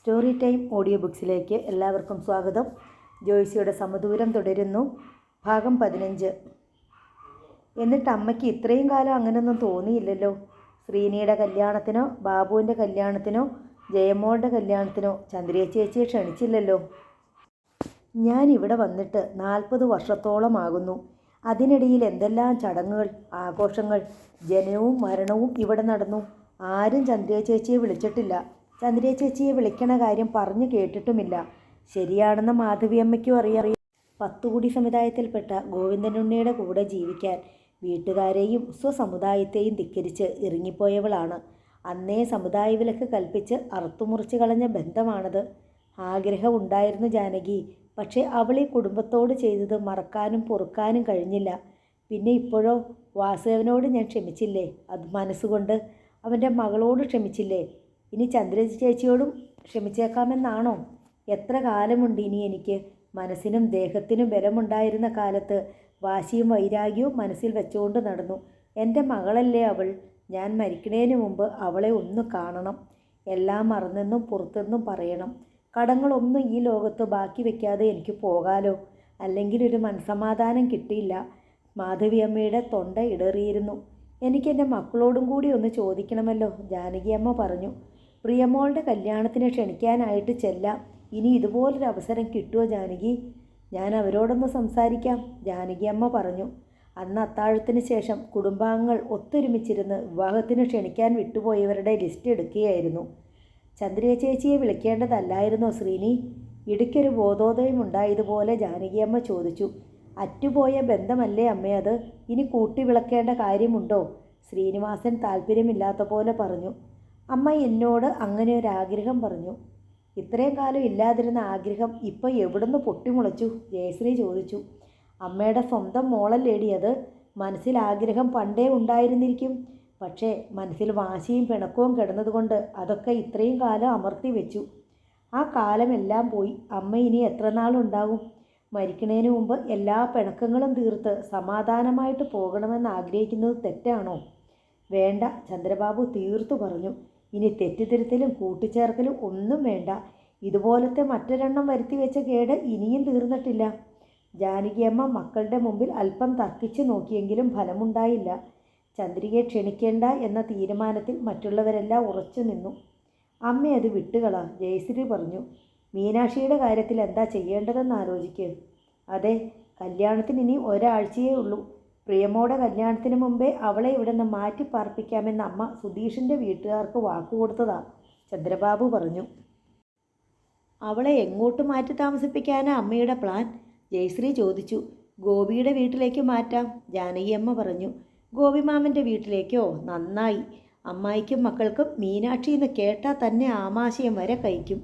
Story time audio ബുക്സിലേക്ക് എല്ലാവർക്കും സ്വാഗതം. ജോയ്സിയുടെ സമദൂരം തുടരുന്നു. ഭാഗം 15. എന്നിട്ട് അമ്മയ്ക്ക് ഇത്രയും കാലം അങ്ങനെയൊന്നും തോന്നിയില്ലല്ലോ. ശ്രീനിയുടെ കല്യാണത്തിനോ ബാബുവിൻ്റെ കല്യാണത്തിനോ ജയമോളുടെ കല്യാണത്തിനോ ചന്ദ്രിയ ചേച്ചിയെ ക്ഷണിച്ചില്ലല്ലോ. ഞാൻ ഇവിടെ വന്നിട്ട് 40 വർഷത്തോളമാകുന്നു. അതിനിടയിൽ എന്തെല്ലാം ചടങ്ങുകൾ, ആഘോഷങ്ങൾ, ജനനവും മരണവും ഇവിടെ നടന്നു. ആരും ചന്ദ്രിയ ചേച്ചിയെ വിളിച്ചിട്ടില്ല. ചന്ദ്രിയ ചേച്ചിയെ വിളിക്കണ കാര്യം പറഞ്ഞു കേട്ടിട്ടുമില്ല. ശരിയാണെന്ന് മാധവിയമ്മയ്ക്കും അറിയാം. 10 കോടി സമുദായത്തിൽപ്പെട്ട ഗോവിന്ദനുണ്ണിയുടെ കൂടെ ജീവിക്കാൻ വീട്ടുകാരെയും സ്വസമുദായത്തെയും ധിക്കരിച്ച് ഇറങ്ങിപ്പോയവളാണ്. അന്നേ സമുദായ വിലക്ക് കൽപ്പിച്ച് അറുത്തുമുറിച്ച് കളഞ്ഞ ബന്ധമാണത്. ആഗ്രഹം ഉണ്ടായിരുന്നു ജാനകി. പക്ഷേ അവളീ കുടുംബത്തോട് ചെയ്തത് മറക്കാനും പൊറുക്കാനും കഴിഞ്ഞില്ല. പിന്നെ ഇപ്പോഴോ വാസുദേവനോട് ഞാൻ ക്ഷമിച്ചില്ലേ, അത് മനസ്സുകൊണ്ട്. അവൻ്റെ മകളോട് ക്ഷമിച്ചില്ലേ, ഇനി ചന്ദ്ര ചേച്ചിയോടും ക്ഷമിച്ചേക്കാമെന്നാണോ? എത്ര കാലമുണ്ട് ഇനി എനിക്ക്? മനസ്സിനും ദേഹത്തിനും ബലമുണ്ടായിരുന്ന കാലത്ത് വാശിയും വൈരാഗ്യവും മനസ്സിൽ വെച്ചുകൊണ്ട് നടന്നു. എൻ്റെ മകളല്ലേ അവൾ. ഞാൻ മരിക്കണേന് മുമ്പ് അവളെ ഒന്ന് കാണണം. എല്ലാം മറന്നെന്നും പുറത്തെന്നും പറയണം. കടങ്ങളൊന്നും ഈ ലോകത്ത് ബാക്കി വയ്ക്കാതെ എനിക്ക് പോകാലോ. അല്ലെങ്കിൽ ഒരു മനസ്സമാധാനം കിട്ടിയില്ല. മാധവിയമ്മയുടെ തൊണ്ട ഇടറിയിരുന്നു. എനിക്കെൻ്റെ മക്കളോടും കൂടി ഒന്ന് ചോദിക്കണമല്ലോ, ജാനകിയമ്മ പറഞ്ഞു. പ്രിയമോളുടെ കല്യാണത്തിന് ക്ഷണിക്കാനായിട്ട് ചെല്ലാം. ഇനി ഇതുപോലൊരു അവസരം കിട്ടുമോ ജാനകി? ഞാൻ അവരോടൊന്ന് സംസാരിക്കാം, ജാനകിയമ്മ പറഞ്ഞു. അന്ന് അത്താഴത്തിന് ശേഷം കുടുംബാംഗങ്ങൾ ഒത്തൊരുമിച്ചിരുന്ന് വിവാഹത്തിന് ക്ഷണിക്കാൻ വിട്ടുപോയവരുടെ ലിസ്റ്റ് എടുക്കുകയായിരുന്നു. ചന്ദ്രിയ ചേച്ചിയെ വിളിക്കേണ്ടതല്ലായിരുന്നോ ശ്രീനി? ഇടയ്ക്കൊരു ബോധോദയം ഉണ്ടായതുപോലെ ജാനകിയമ്മ ചോദിച്ചു. അറ്റുപോയ ബന്ധമല്ലേ അമ്മേ അത്? ഇനി കൂട്ടി വിളക്കേണ്ട കാര്യമുണ്ടോ? ശ്രീനിവാസൻ താല്പര്യമില്ലാത്ത പോലെ പറഞ്ഞു. അമ്മ എന്നോട് അങ്ങനെ ഒരാഗ്രഹം പറഞ്ഞു. ഇത്രയും കാലം ഇല്ലാതിരുന്ന ആഗ്രഹം ഇപ്പോൾ എവിടുന്ന് പൊട്ടിമുളച്ചു? ജയശ്രീ ചോദിച്ചു. അമ്മയുടെ സ്വന്തം മോളല്ലേടി അത്. മനസ്സിൽ ആഗ്രഹം പണ്ടേ ഉണ്ടായിരുന്നിരിക്കും. പക്ഷേ മനസ്സിൽ വാശിയും പിണക്കവും കിടന്നതുകൊണ്ട് അതൊക്കെ ഇത്രയും കാലം അമർത്തി വെച്ചു. ആ കാലമെല്ലാം പോയി. അമ്മ ഇനി എത്ര നാളുണ്ടാകും? മരിക്കണേന് മുമ്പ് എല്ലാ പിണക്കങ്ങളും തീർത്ത് സമാധാനമായിട്ട് പോകണമെന്ന് ആഗ്രഹിക്കുന്നത് തെറ്റാണോ? വേണ്ട, ചന്ദ്രബാബു തീർത്തു പറഞ്ഞു. ഇനി തെറ്റിദ്ധരുത്തലും കൂട്ടിച്ചേർക്കലും ഒന്നും വേണ്ട. ഇതുപോലത്തെ മറ്റൊരെണ്ണം വരുത്തി വെച്ച കേട് ഇനിയും തീർന്നിട്ടില്ല. ജാനകിയമ്മ മക്കളുടെ മുമ്പിൽ അല്പം തർക്കിച്ചു നോക്കിയെങ്കിലും ഫലമുണ്ടായില്ല. ചന്ദ്രികയെ ക്ഷണിക്കേണ്ട എന്ന തീരുമാനത്തിൽ മറ്റുള്ളവരെല്ലാം ഉറച്ചു നിന്നു. അമ്മ അത് വിട്ടുകളാ, ജയശ്രീ പറഞ്ഞു. മീനാക്ഷിയുടെ കാര്യത്തിൽ എന്താ ചെയ്യേണ്ടതെന്ന് ആലോചിക്ക്. അതെ, കല്യാണത്തിന് ഇനി ഒരാഴ്ചയേ ഉള്ളൂ. പ്രിയമോടെ കല്യാണത്തിന് മുമ്പേ അവളെ ഇവിടെ നിന്ന് മാറ്റി പാർപ്പിക്കാമെന്ന് അമ്മ സുധീഷിൻ്റെ വീട്ടുകാർക്ക് വാക്കുകൊടുത്തതാ, ചന്ദ്രബാബു പറഞ്ഞു. അവളെ എങ്ങോട്ട് മാറ്റി താമസിപ്പിക്കാനാ അമ്മയുടെ പ്ലാൻ? ജയശ്രീ ചോദിച്ചു. ഗോപിയുടെ വീട്ടിലേക്ക് മാറ്റാം, ജാനകിയമ്മ പറഞ്ഞു. ഗോപിമാമൻ്റെ വീട്ടിലേക്കോ? നന്നായി. അമ്മായിക്കും മക്കൾക്കും മീനാക്ഷി എന്ന് കേട്ടാൽ തന്നെ ആമാശയം വരെ കഴിക്കും.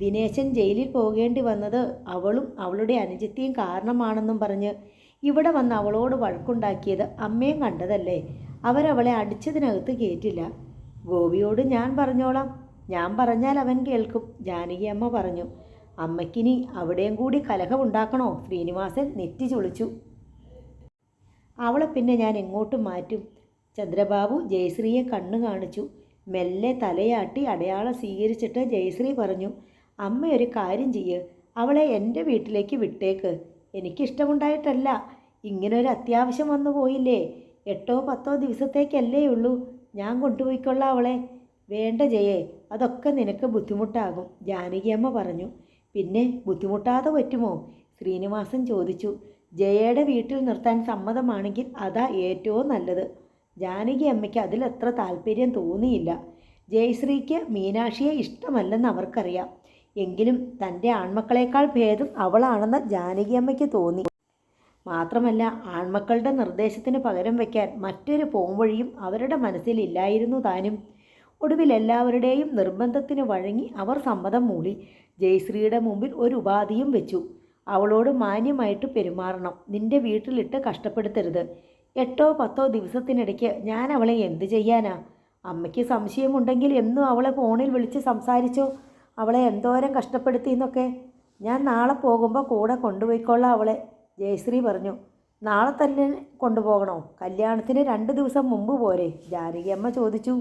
ദിനേശൻ ജയിലിൽ പോകേണ്ടി വന്നത് അവളും അവളുടെ അനുജത്തിയും കാരണമാണെന്നും പറഞ്ഞ് ഇവിടെ വന്ന് അവളോട് വഴക്കുണ്ടാക്കിയത് അമ്മയും കണ്ടതല്ലേ. അവരവളെ അടിച്ചതിനകത്ത് കയറ്റില്ല. ഗോപിയോട് ഞാൻ പറഞ്ഞോളാം. ഞാൻ പറഞ്ഞാൽ അവൻ കേൾക്കും, ജാനകിയമ്മ പറഞ്ഞു. അമ്മയ്ക്കിനി അവിടെയും കൂടി കലഹമുണ്ടാക്കണോ? ശ്രീനിവാസൻ നെറ്റി ചൊളിച്ചു. അവളെ പിന്നെ ഞാൻ എങ്ങോട്ട് മാറ്റും? ചന്ദ്രബാബു ജയശ്രീയെ കണ്ണു കാണിച്ചു. മെല്ലെ തലയാട്ടി അടയാളം സ്വീകരിച്ചിട്ട് ജയശ്രീ പറഞ്ഞു. അമ്മ ഒരു കാര്യം ചെയ്യ്, അവളെ എൻ്റെ വീട്ടിലേക്ക് വിട്ടേക്ക്. എനിക്കിഷ്ടമുണ്ടായിട്ടല്ല, ഇങ്ങനൊരു അത്യാവശ്യം വന്നു പോയില്ലേ. 8-10 ദിവസത്തേക്കല്ലേ ഉള്ളൂ. ഞാൻ കൊണ്ടുപോയിക്കൊള്ളാം അവളെ. വേണ്ട ജയേ, അതൊക്കെ നിനക്ക് ബുദ്ധിമുട്ടാകും, ജാനകിയമ്മ പറഞ്ഞു. പിന്നെ ബുദ്ധിമുട്ടാതെ പറ്റുമോ? ശ്രീനിവാസൻ ചോദിച്ചു. ജയയുടെ വീട്ടിൽ നിർത്താൻ സമ്മതമാണെങ്കിൽ അതാ ഏറ്റവും നല്ലത്. ജാനകി അമ്മയ്ക്ക് അതിലത്ര താല്പര്യം തോന്നിയില്ല. ജയശ്രീക്ക് മീനാക്ഷിയെ ഇഷ്ടമല്ലെന്ന് അവർക്കറിയാം. എങ്കിലും തൻ്റെ ആൺമക്കളേക്കാൾ ഭേദം അവളാണെന്ന് ജാനകിയമ്മയ്ക്ക് തോന്നി. മാത്രമല്ല, ആൺമക്കളുടെ നിർദ്ദേശത്തിന് പകരം വയ്ക്കാൻ മറ്റൊരു പോംവഴിയും അവരുടെ മനസ്സിലില്ലായിരുന്നു താനും. ഒടുവിൽ എല്ലാവരുടെയും നിർബന്ധത്തിന് വഴങ്ങി അവർ സമ്മതം മൂളി. ജയശ്രീയുടെ മുമ്പിൽ ഒരു ഉപാധിയും വെച്ചു. അവളോട് മാന്യമായിട്ട് പെരുമാറണം. നിന്റെ വീട്ടിലിട്ട് കഷ്ടപ്പെടുത്തരുത്. 8-10 ദിവസത്തിനിടയ്ക്ക് ഞാൻ അവളെ എന്ത് ചെയ്യാനാ? അമ്മയ്ക്ക് സംശയമുണ്ടെങ്കിൽ എന്നും അവളെ ഫോണിൽ വിളിച്ച് സംസാരിച്ചോ, അവളെ എന്തോരം കഷ്ടപ്പെടുത്തിയെന്നൊക്കെ. ഞാൻ നാളെ പോകുമ്പോൾ കൂടെ കൊണ്ടുപോയിക്കൊള്ളാം അവളെ, ജയശ്രീ പറഞ്ഞു. നാളെ തന്നെ കൊണ്ടുപോകണോ? കല്യാണത്തിന് 2 ദിവസം മുമ്പ് പോരെ? ജാനകിയമ്മ ചോദിച്ചു.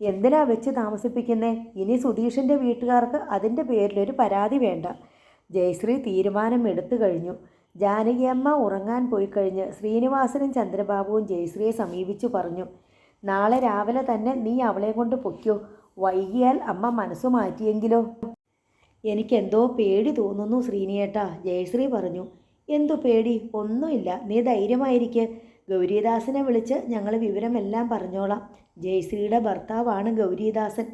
എന്തിനാ വെച്ച് താമസിപ്പിക്കുന്നേ? ഇനി സുധീഷിൻ്റെ വീട്ടുകാർക്ക് അതിൻ്റെ പേരിലൊരു പരാതി വേണ്ട. ജയശ്രീ തീരുമാനം എടുത്തു കഴിഞ്ഞു. ജാനകിയമ്മ ഉറങ്ങാൻ പോയി കഴിഞ്ഞ് ശ്രീനിവാസനും ചന്ദ്രബാബുവും ജയശ്രീയെ സമീപിച്ചു പറഞ്ഞു, നാളെ രാവിലെ തന്നെ നീ അവളെ കൊണ്ട് പൊയ്ക്കോ. വൈകിയാൽ അമ്മ മനസ്സു മാറ്റിയെങ്കിലോ? എനിക്കെന്തോ പേടി തോന്നുന്നു ശ്രീനിയേട്ടാ, ജയശ്രീ പറഞ്ഞു. എന്തു പേടി? ഒന്നുമില്ല, നീ ധൈര്യമായിരിക്കെ. ഗൗരിദാസനെ വിളിച്ച് ഞങ്ങൾ വിവരമെല്ലാം പറഞ്ഞോളാം. ജയശ്രീയുടെ ഭർത്താവാണ് ഗൗരിദാസൻ.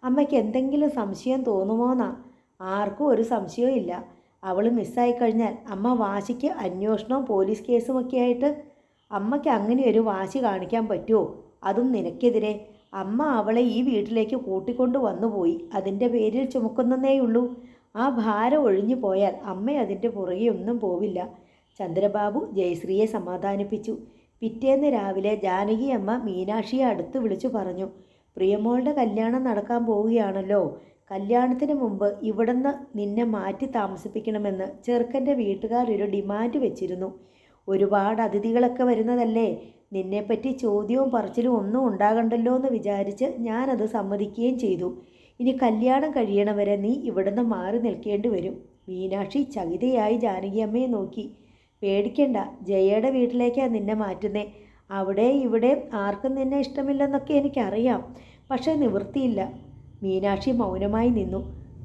അമ്മയ്ക്ക് എന്തെങ്കിലും സംശയം തോന്നുമോന്നാ? ആർക്കും ഒരു സംശയവും ഇല്ല. അവൾ മിസ്സായിക്കഴിഞ്ഞാൽ അമ്മ വാശിക്ക് അന്വേഷണവും പോലീസ് കേസുമൊക്കെ ആയിട്ട്. അമ്മയ്ക്ക് അങ്ങനെ ഒരു വാശി കാണിക്കാൻ പറ്റുമോ? അതും നിനക്കെതിരെ. അമ്മ അവളെ ഈ വീട്ടിലേക്ക് കൂട്ടിക്കൊണ്ടു വന്നുപോയി. അതിൻ്റെ പേരിൽ ചുമക്കുന്നേയുള്ളൂ. ആ ഭാരം ഒഴിഞ്ഞു പോയാൽ അമ്മ അതിൻ്റെ പുറകെ ഒന്നും പോവില്ല. ചന്ദ്രബാബു ജയശ്രീയെ സമാധാനിപ്പിച്ചു. പിറ്റേന്ന് രാവിലെ ജാനകി അമ്മ മീനാക്ഷിയെ അടുത്ത് വിളിച്ചു പറഞ്ഞു, പ്രിയമോളുടെ കല്യാണം നടക്കാൻ പോവുകയാണല്ലോ. കല്യാണത്തിന് മുമ്പ് ഇവിടുന്ന് നിന്നെ മാറ്റി താമസിപ്പിക്കണമെന്ന് ചെറുക്കൻ്റെ വീട്ടുകാരൊരു ഡിമാൻഡ് വെച്ചിരുന്നു. ഒരുപാട് അതിഥികളൊക്കെ വരുന്നതല്ലേ, നിന്നെപ്പറ്റി ചോദ്യവും പറച്ചിലും ഒന്നും ഉണ്ടാകണ്ടല്ലോ എന്ന് വിചാരിച്ച് ഞാനത് സമ്മതിക്കുകയും ചെയ്തു. ഇനി കല്യാണം കഴിയണവരെ നീ ഇവിടുന്ന് മാറി നിൽക്കേണ്ടി വരും. മീനാക്ഷി ചകിതയായി ജാനകിയമ്മയെ നോക്കി. പേടിക്കണ്ട, ജയയുടെ വീട്ടിലേക്കാണ് നിന്നെ മാറ്റുന്നേ. അവിടെ ഇവിടെ ആർക്കും നിന്നെ ഇഷ്ടമില്ലെന്നൊക്കെ എനിക്കറിയാം, പക്ഷേ നിവൃത്തിയില്ല. മീനാക്ഷി മൗനമായി നിന്നു.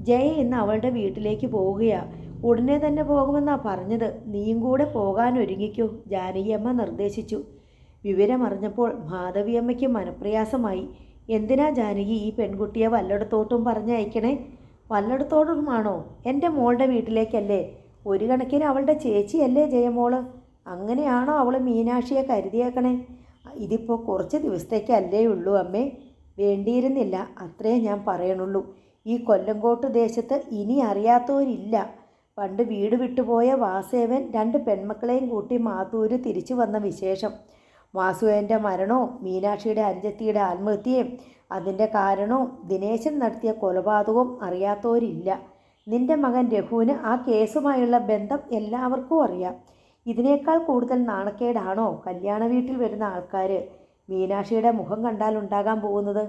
ജയ ഇന്ന് അവളുടെ വീട്ടിലേക്ക് പോവുകയാ. ഉടനെ തന്നെ പോകുമെന്നാണ് പറഞ്ഞത്. നീയും കൂടെ പോകാൻ ഒരുങ്ങിക്കോ, ജാനകിയമ്മ നിർദ്ദേശിച്ചു. വിവരമറിഞ്ഞപ്പോൾ മാധവിയമ്മയ്ക്ക് മനപ്രയാസമായി. എന്തിനാ ജാനകി ഈ പെൺകുട്ടിയെ വല്ലയിടത്തോട്ടും പറഞ്ഞയക്കണേ? വല്ലയിടത്തോട്ടുമാണോ? എൻ്റെ മോളുടെ വീട്ടിലേക്കല്ലേ. ഒരു കണക്കിന് അവളുടെ ചേച്ചിയല്ലേ ജയമോള്. അങ്ങനെയാണോ അവൾ മീനാക്ഷിയെ കരുതിയേക്കണേ? ഇതിപ്പോൾ കുറച്ച് ദിവസത്തേക്കല്ലേ ഉള്ളൂ അമ്മേ. വേണ്ടിയിരുന്നില്ല, അത്രേ ഞാൻ പറയണുള്ളൂ. ഈ കൊല്ലങ്കോട്ട് ദേശത്ത് ഇനി അറിയാത്തവരില്ല. പണ്ട് വീട് വിട്ടുപോയ വാസുദേവൻ 2 പെൺമക്കളെയും കൂട്ടി മാത്തൂര് തിരിച്ചു വന്ന വിശേഷം. വാസുദേവൻ്റെ മരണവും മീനാക്ഷിയുടെ അനുജത്തിയുടെ ആത്മഹത്യയും അതിൻ്റെ കാരണവും ദിനേശൻ നടത്തിയ കൊലപാതകവും അറിയാത്തവരില്ല. നിന്റെ മകൻ രഘുവിന് ആ കേസുമായുള്ള ബന്ധം എല്ലാവർക്കും അറിയാം. ഇതിനേക്കാൾ കൂടുതൽ നാണക്കേടാണോ കല്യാണ വീട്ടിൽ വരുന്ന ആൾക്കാർ? മീനാക്ഷിയുടെ മുഖം കണ്ടാൽ ഉണ്ടാകാൻ പോകുന്നത്.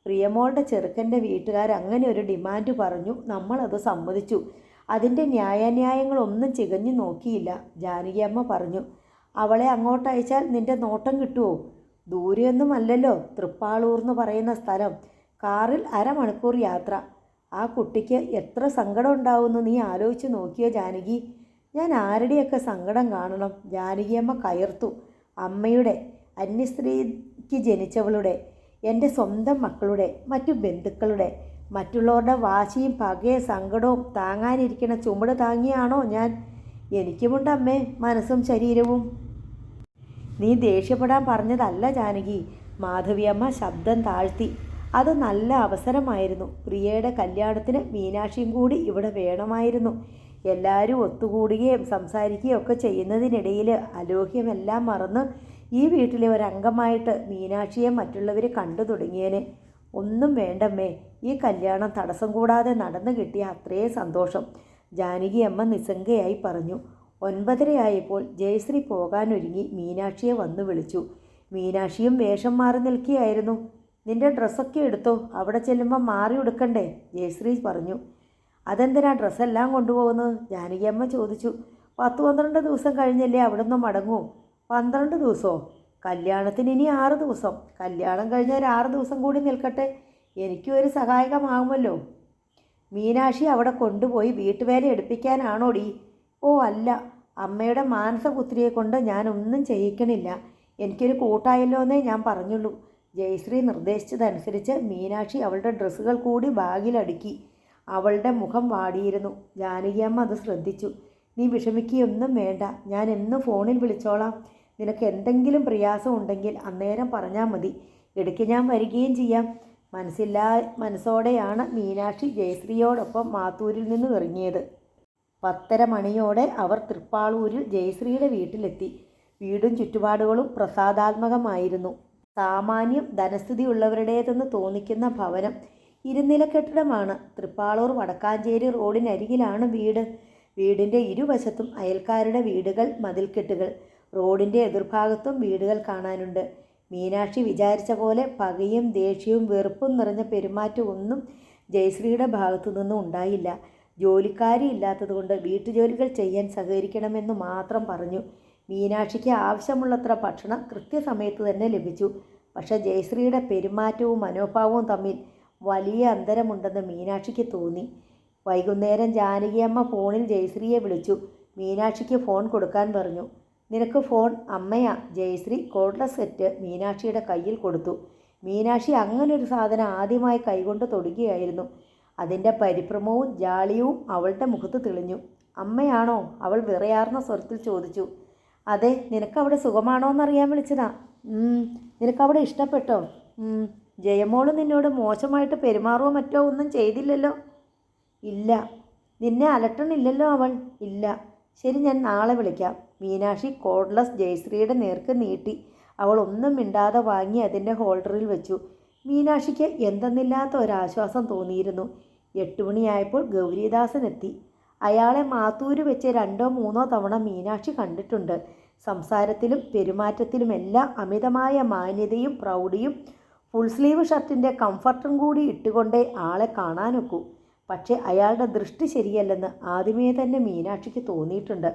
പ്രിയമോളുടെ ചെറുക്കൻ്റെ വീട്ടുകാർ അങ്ങനെ ഒരു ഡിമാൻഡ് പറഞ്ഞു, നമ്മളത് സമ്മതിച്ചു. അതിൻ്റെ ന്യായാന്യായങ്ങളൊന്നും ചികഞ്ഞു നോക്കിയില്ല. ജാനകിയമ്മ പറഞ്ഞു, അവളെ അങ്ങോട്ടയച്ചാൽ നിന്റെ നോട്ടം കിട്ടുമോ? ദൂരെയൊന്നും അല്ലല്ലോ തൃപ്പാളൂർ എന്ന് പറയുന്ന സ്ഥലം. കാറിൽ 1/2 മണിക്കൂർ യാത്ര. ആ കുട്ടിക്ക് എത്ര സങ്കടം ഉണ്ടാവുമെന്ന് നീ ആലോചിച്ച് നോക്കിയോ ജാനകി? ഞാൻ ആരുടെയൊക്കെ സങ്കടം കാണണം? ജാനകിയമ്മ കയർത്തു. അമ്മയുടെ, അന്യസ്ത്രീക്ക് ജനിച്ചവളുടെ, എൻ്റെ സ്വന്തം മക്കളുടെ, മറ്റു ബന്ധുക്കളുടെ, മറ്റുള്ളവരുടെ വാശിയും പകയും സങ്കടവും താങ്ങാനിരിക്കുന്ന ചുമട് താങ്ങിയാണോ ഞാൻ? എനിക്കുമുണ്ട് അമ്മേ മനസ്സും ശരീരവും. നീ ദേഷ്യപ്പെടാൻ പറഞ്ഞതല്ല ജാനകി. മാധവിയമ്മ ശബ്ദം താഴ്ത്തി. അത് നല്ല അവസരമായിരുന്നു. പ്രിയയുടെ കല്യാണത്തിന് മീനാക്ഷിയും കൂടി ഇവിടെ വേണമായിരുന്നു. എല്ലാവരും ഒത്തുകൂടുകയും സംസാരിക്കുകയും ഒക്കെ ചെയ്യുന്നതിനിടയിൽ അലോഹ്യമെല്ലാം മറന്ന് ഈ വീട്ടിലെ ഒരംഗമായിട്ട് മീനാക്ഷിയെ മറ്റുള്ളവർ കണ്ടു തുടങ്ങിയേനെ. ഒന്നും വേണ്ടമ്മേ, ഈ കല്യാണം തടസ്സം കൂടാതെ നടന്നു കിട്ടിയ അത്രയും സന്തോഷം, ജാനകിയമ്മ നിസ്സംഗയായി പറഞ്ഞു. 9:30 ജയശ്രീ പോകാനൊരുങ്ങി മീനാക്ഷിയെ വന്നു വിളിച്ചു. മീനാക്ഷിയും വേഷം മാറി നിൽക്കുകയായിരുന്നു. നിന്റെ ഡ്രസ്സൊക്കെ എടുത്തോ, അവിടെ ചെല്ലുമ്പോൾ മാറി ഉടുക്കണ്ടേ? ജയശ്രീ പറഞ്ഞു. അതെന്തിനാ ഡ്രസ്സെല്ലാം കൊണ്ടുപോകുന്നത്? ജാനകിയമ്മ ചോദിച്ചു. 10-12 ദിവസം കഴിഞ്ഞല്ലേ അവിടെ നിന്ന് മടങ്ങൂ. 12 ദിവസമോ? കല്യാണത്തിന് ഇനി 6 ദിവസം. കല്യാണം കഴിഞ്ഞാൽ 6 ദിവസം കൂടി നിൽക്കട്ടെ, എനിക്കും ഒരു സഹായകമാകുമല്ലോ. മീനാക്ഷി അവിടെ കൊണ്ടുപോയി വീട്ടുവേല എടുപ്പിക്കാനാണോടി? ഓ അല്ല, അമ്മയുടെ മാനസപുത്രിയെ കൊണ്ട് ഞാനൊന്നും ചെയ്യിക്കണില്ല. എനിക്കൊരു കൂട്ടായല്ലോ എന്നേ ഞാൻ പറഞ്ഞുള്ളൂ. ജയശ്രീ നിർദ്ദേശിച്ചതനുസരിച്ച് മീനാക്ഷി അവളുടെ ഡ്രസ്സുകൾ കൂടി ബാഗിലടുക്കി. അവളുടെ മുഖം വാടിയിരുന്നു. ജാനകിയമ്മ അത് ശ്രദ്ധിച്ചു. നീ വിഷമിക്കുകയൊന്നും വേണ്ട, ഞാൻ എന്നും ഫോണിൽ വിളിച്ചോളാം. നിനക്ക് എന്തെങ്കിലും പ്രയാസം ഉണ്ടെങ്കിൽ അന്നേരം പറഞ്ഞാൽ മതി. ഇടയ്ക്ക് ഞാൻ വരികയും ചെയ്യാം. മനസ്സോടെയാണ് മീനാക്ഷി ജയശ്രീയോടൊപ്പം മാത്തൂരിൽ നിന്ന് ഇറങ്ങിയത്. 10:30 മണിയോടെ അവർ തൃപ്പാളൂരിൽ ജയശ്രീയുടെ വീട്ടിലെത്തി. വീടും ചുറ്റുപാടുകളും പ്രസാദാത്മകമായിരുന്നു. സാമാന്യം ധനസ്ഥിതിയുള്ളവരുടേതെന്ന് തോന്നിക്കുന്ന ഭവനം. 2 നില കെട്ടിടമാണ്. തൃപ്പാളൂർ വടക്കാഞ്ചേരി റോഡിനരികിലാണ് വീട്. വീടിൻ്റെ ഇരുവശത്തും അയൽക്കാരുടെ വീടുകൾ, മതിൽക്കെട്ടുകൾ. റോഡിൻ്റെ എതിർഭാഗത്തും വീടുകൾ കാണാനുണ്ട്. മീനാക്ഷി വിചാരിച്ച പോലെ പകയും ദേഷ്യവും വെറുപ്പും നിറഞ്ഞ പെരുമാറ്റവും ഒന്നും ജയശ്രീയുടെ ഭാഗത്തു നിന്നും ഉണ്ടായില്ല. ജോലിക്കാരി ഇല്ലാത്തതുകൊണ്ട് വീട്ടുജോലികൾ ചെയ്യാൻ സഹകരിക്കണമെന്ന് മാത്രം പറഞ്ഞു. മീനാക്ഷിക്ക് ആവശ്യമുള്ളത്ര ഭക്ഷണം കൃത്യസമയത്ത് തന്നെ ലഭിച്ചു. പക്ഷേ ജയശ്രീയുടെ പെരുമാറ്റവും മനോഭാവവും തമ്മിൽ വലിയ അന്തരമുണ്ടെന്ന് മീനാക്ഷിക്ക് തോന്നി. വൈകുന്നേരം ജാനകിയമ്മ ഫോണിൽ ജയശ്രീയെ വിളിച്ചു. മീനാക്ഷിക്ക് ഫോൺ കൊടുക്കാൻ പറഞ്ഞു. നിനക്ക് ഫോൺ അമ്മയാ. ജയശ്രീ കോഡ്ലെസ് സെറ്റ് മീനാക്ഷിയുടെ കയ്യിൽ കൊടുത്തു. മീനാക്ഷി അങ്ങനൊരു സാധനം ആദ്യമായി കൈകൊണ്ട് തൊടുകയായിരുന്നു. അതിൻ്റെ പരിഭ്രമവും ജാളിയും അവളുടെ മുഖത്ത് തെളിഞ്ഞു. അമ്മയാണോ? അവൾ വിറയാർന്ന സ്വരത്തിൽ ചോദിച്ചു. അതെ, നിനക്കവിടെ സുഖമാണോ എന്നറിയാൻ വിളിച്ചതാ. നിനക്കവിടെ ഇഷ്ടപ്പെട്ടോ? ജയമോള് നിന്നോട് മോശമായിട്ട് പെരുമാറുകയോ മറ്റോ ഒന്നും ചെയ്തില്ലല്ലോ? ഇല്ല. നിന്നെ അലട്ടണില്ലല്ലോ അവൾ? ഇല്ല. ശരി, ഞാൻ നാളെ വിളിക്കാം. മീനാക്ഷി കോഡ്ലെസ് ജയശ്രീയുടെ നേർക്ക് നീട്ടി. അവൾ ഒന്നും മിണ്ടാതെ വാങ്ങി അതിൻ്റെ ഹോൾഡറിൽ വെച്ചു. മീനാക്ഷിക്ക് എന്തെന്നില്ലാത്ത ഒരാശ്വാസം തോന്നിയിരുന്നു. 8 മണിയായപ്പോൾ ഗൗരീദാസൻ എത്തി. അയാളെ മാത്തൂര് വെച്ച് 2 or 3 തവണ മീനാക്ഷി കണ്ടിട്ടുണ്ട്. സംസാരത്തിലും പെരുമാറ്റത്തിലുമെല്ലാം അമിതമായ മാന്യതയും പ്രൗഢിയും ഫുൾ സ്ലീവ് ഷർട്ടിൻ്റെ കംഫർട്ടും കൂടി ഇട്ടുകൊണ്ടേ ആളെ കാണാനൊക്കൂ. പക്ഷേ അയാളുടെ ദൃഷ്ടി ശരിയല്ലെന്ന് ആദ്യമേ തന്നെ മീനാക്ഷിക്ക് തോന്നിയിട്ടുണ്ട്.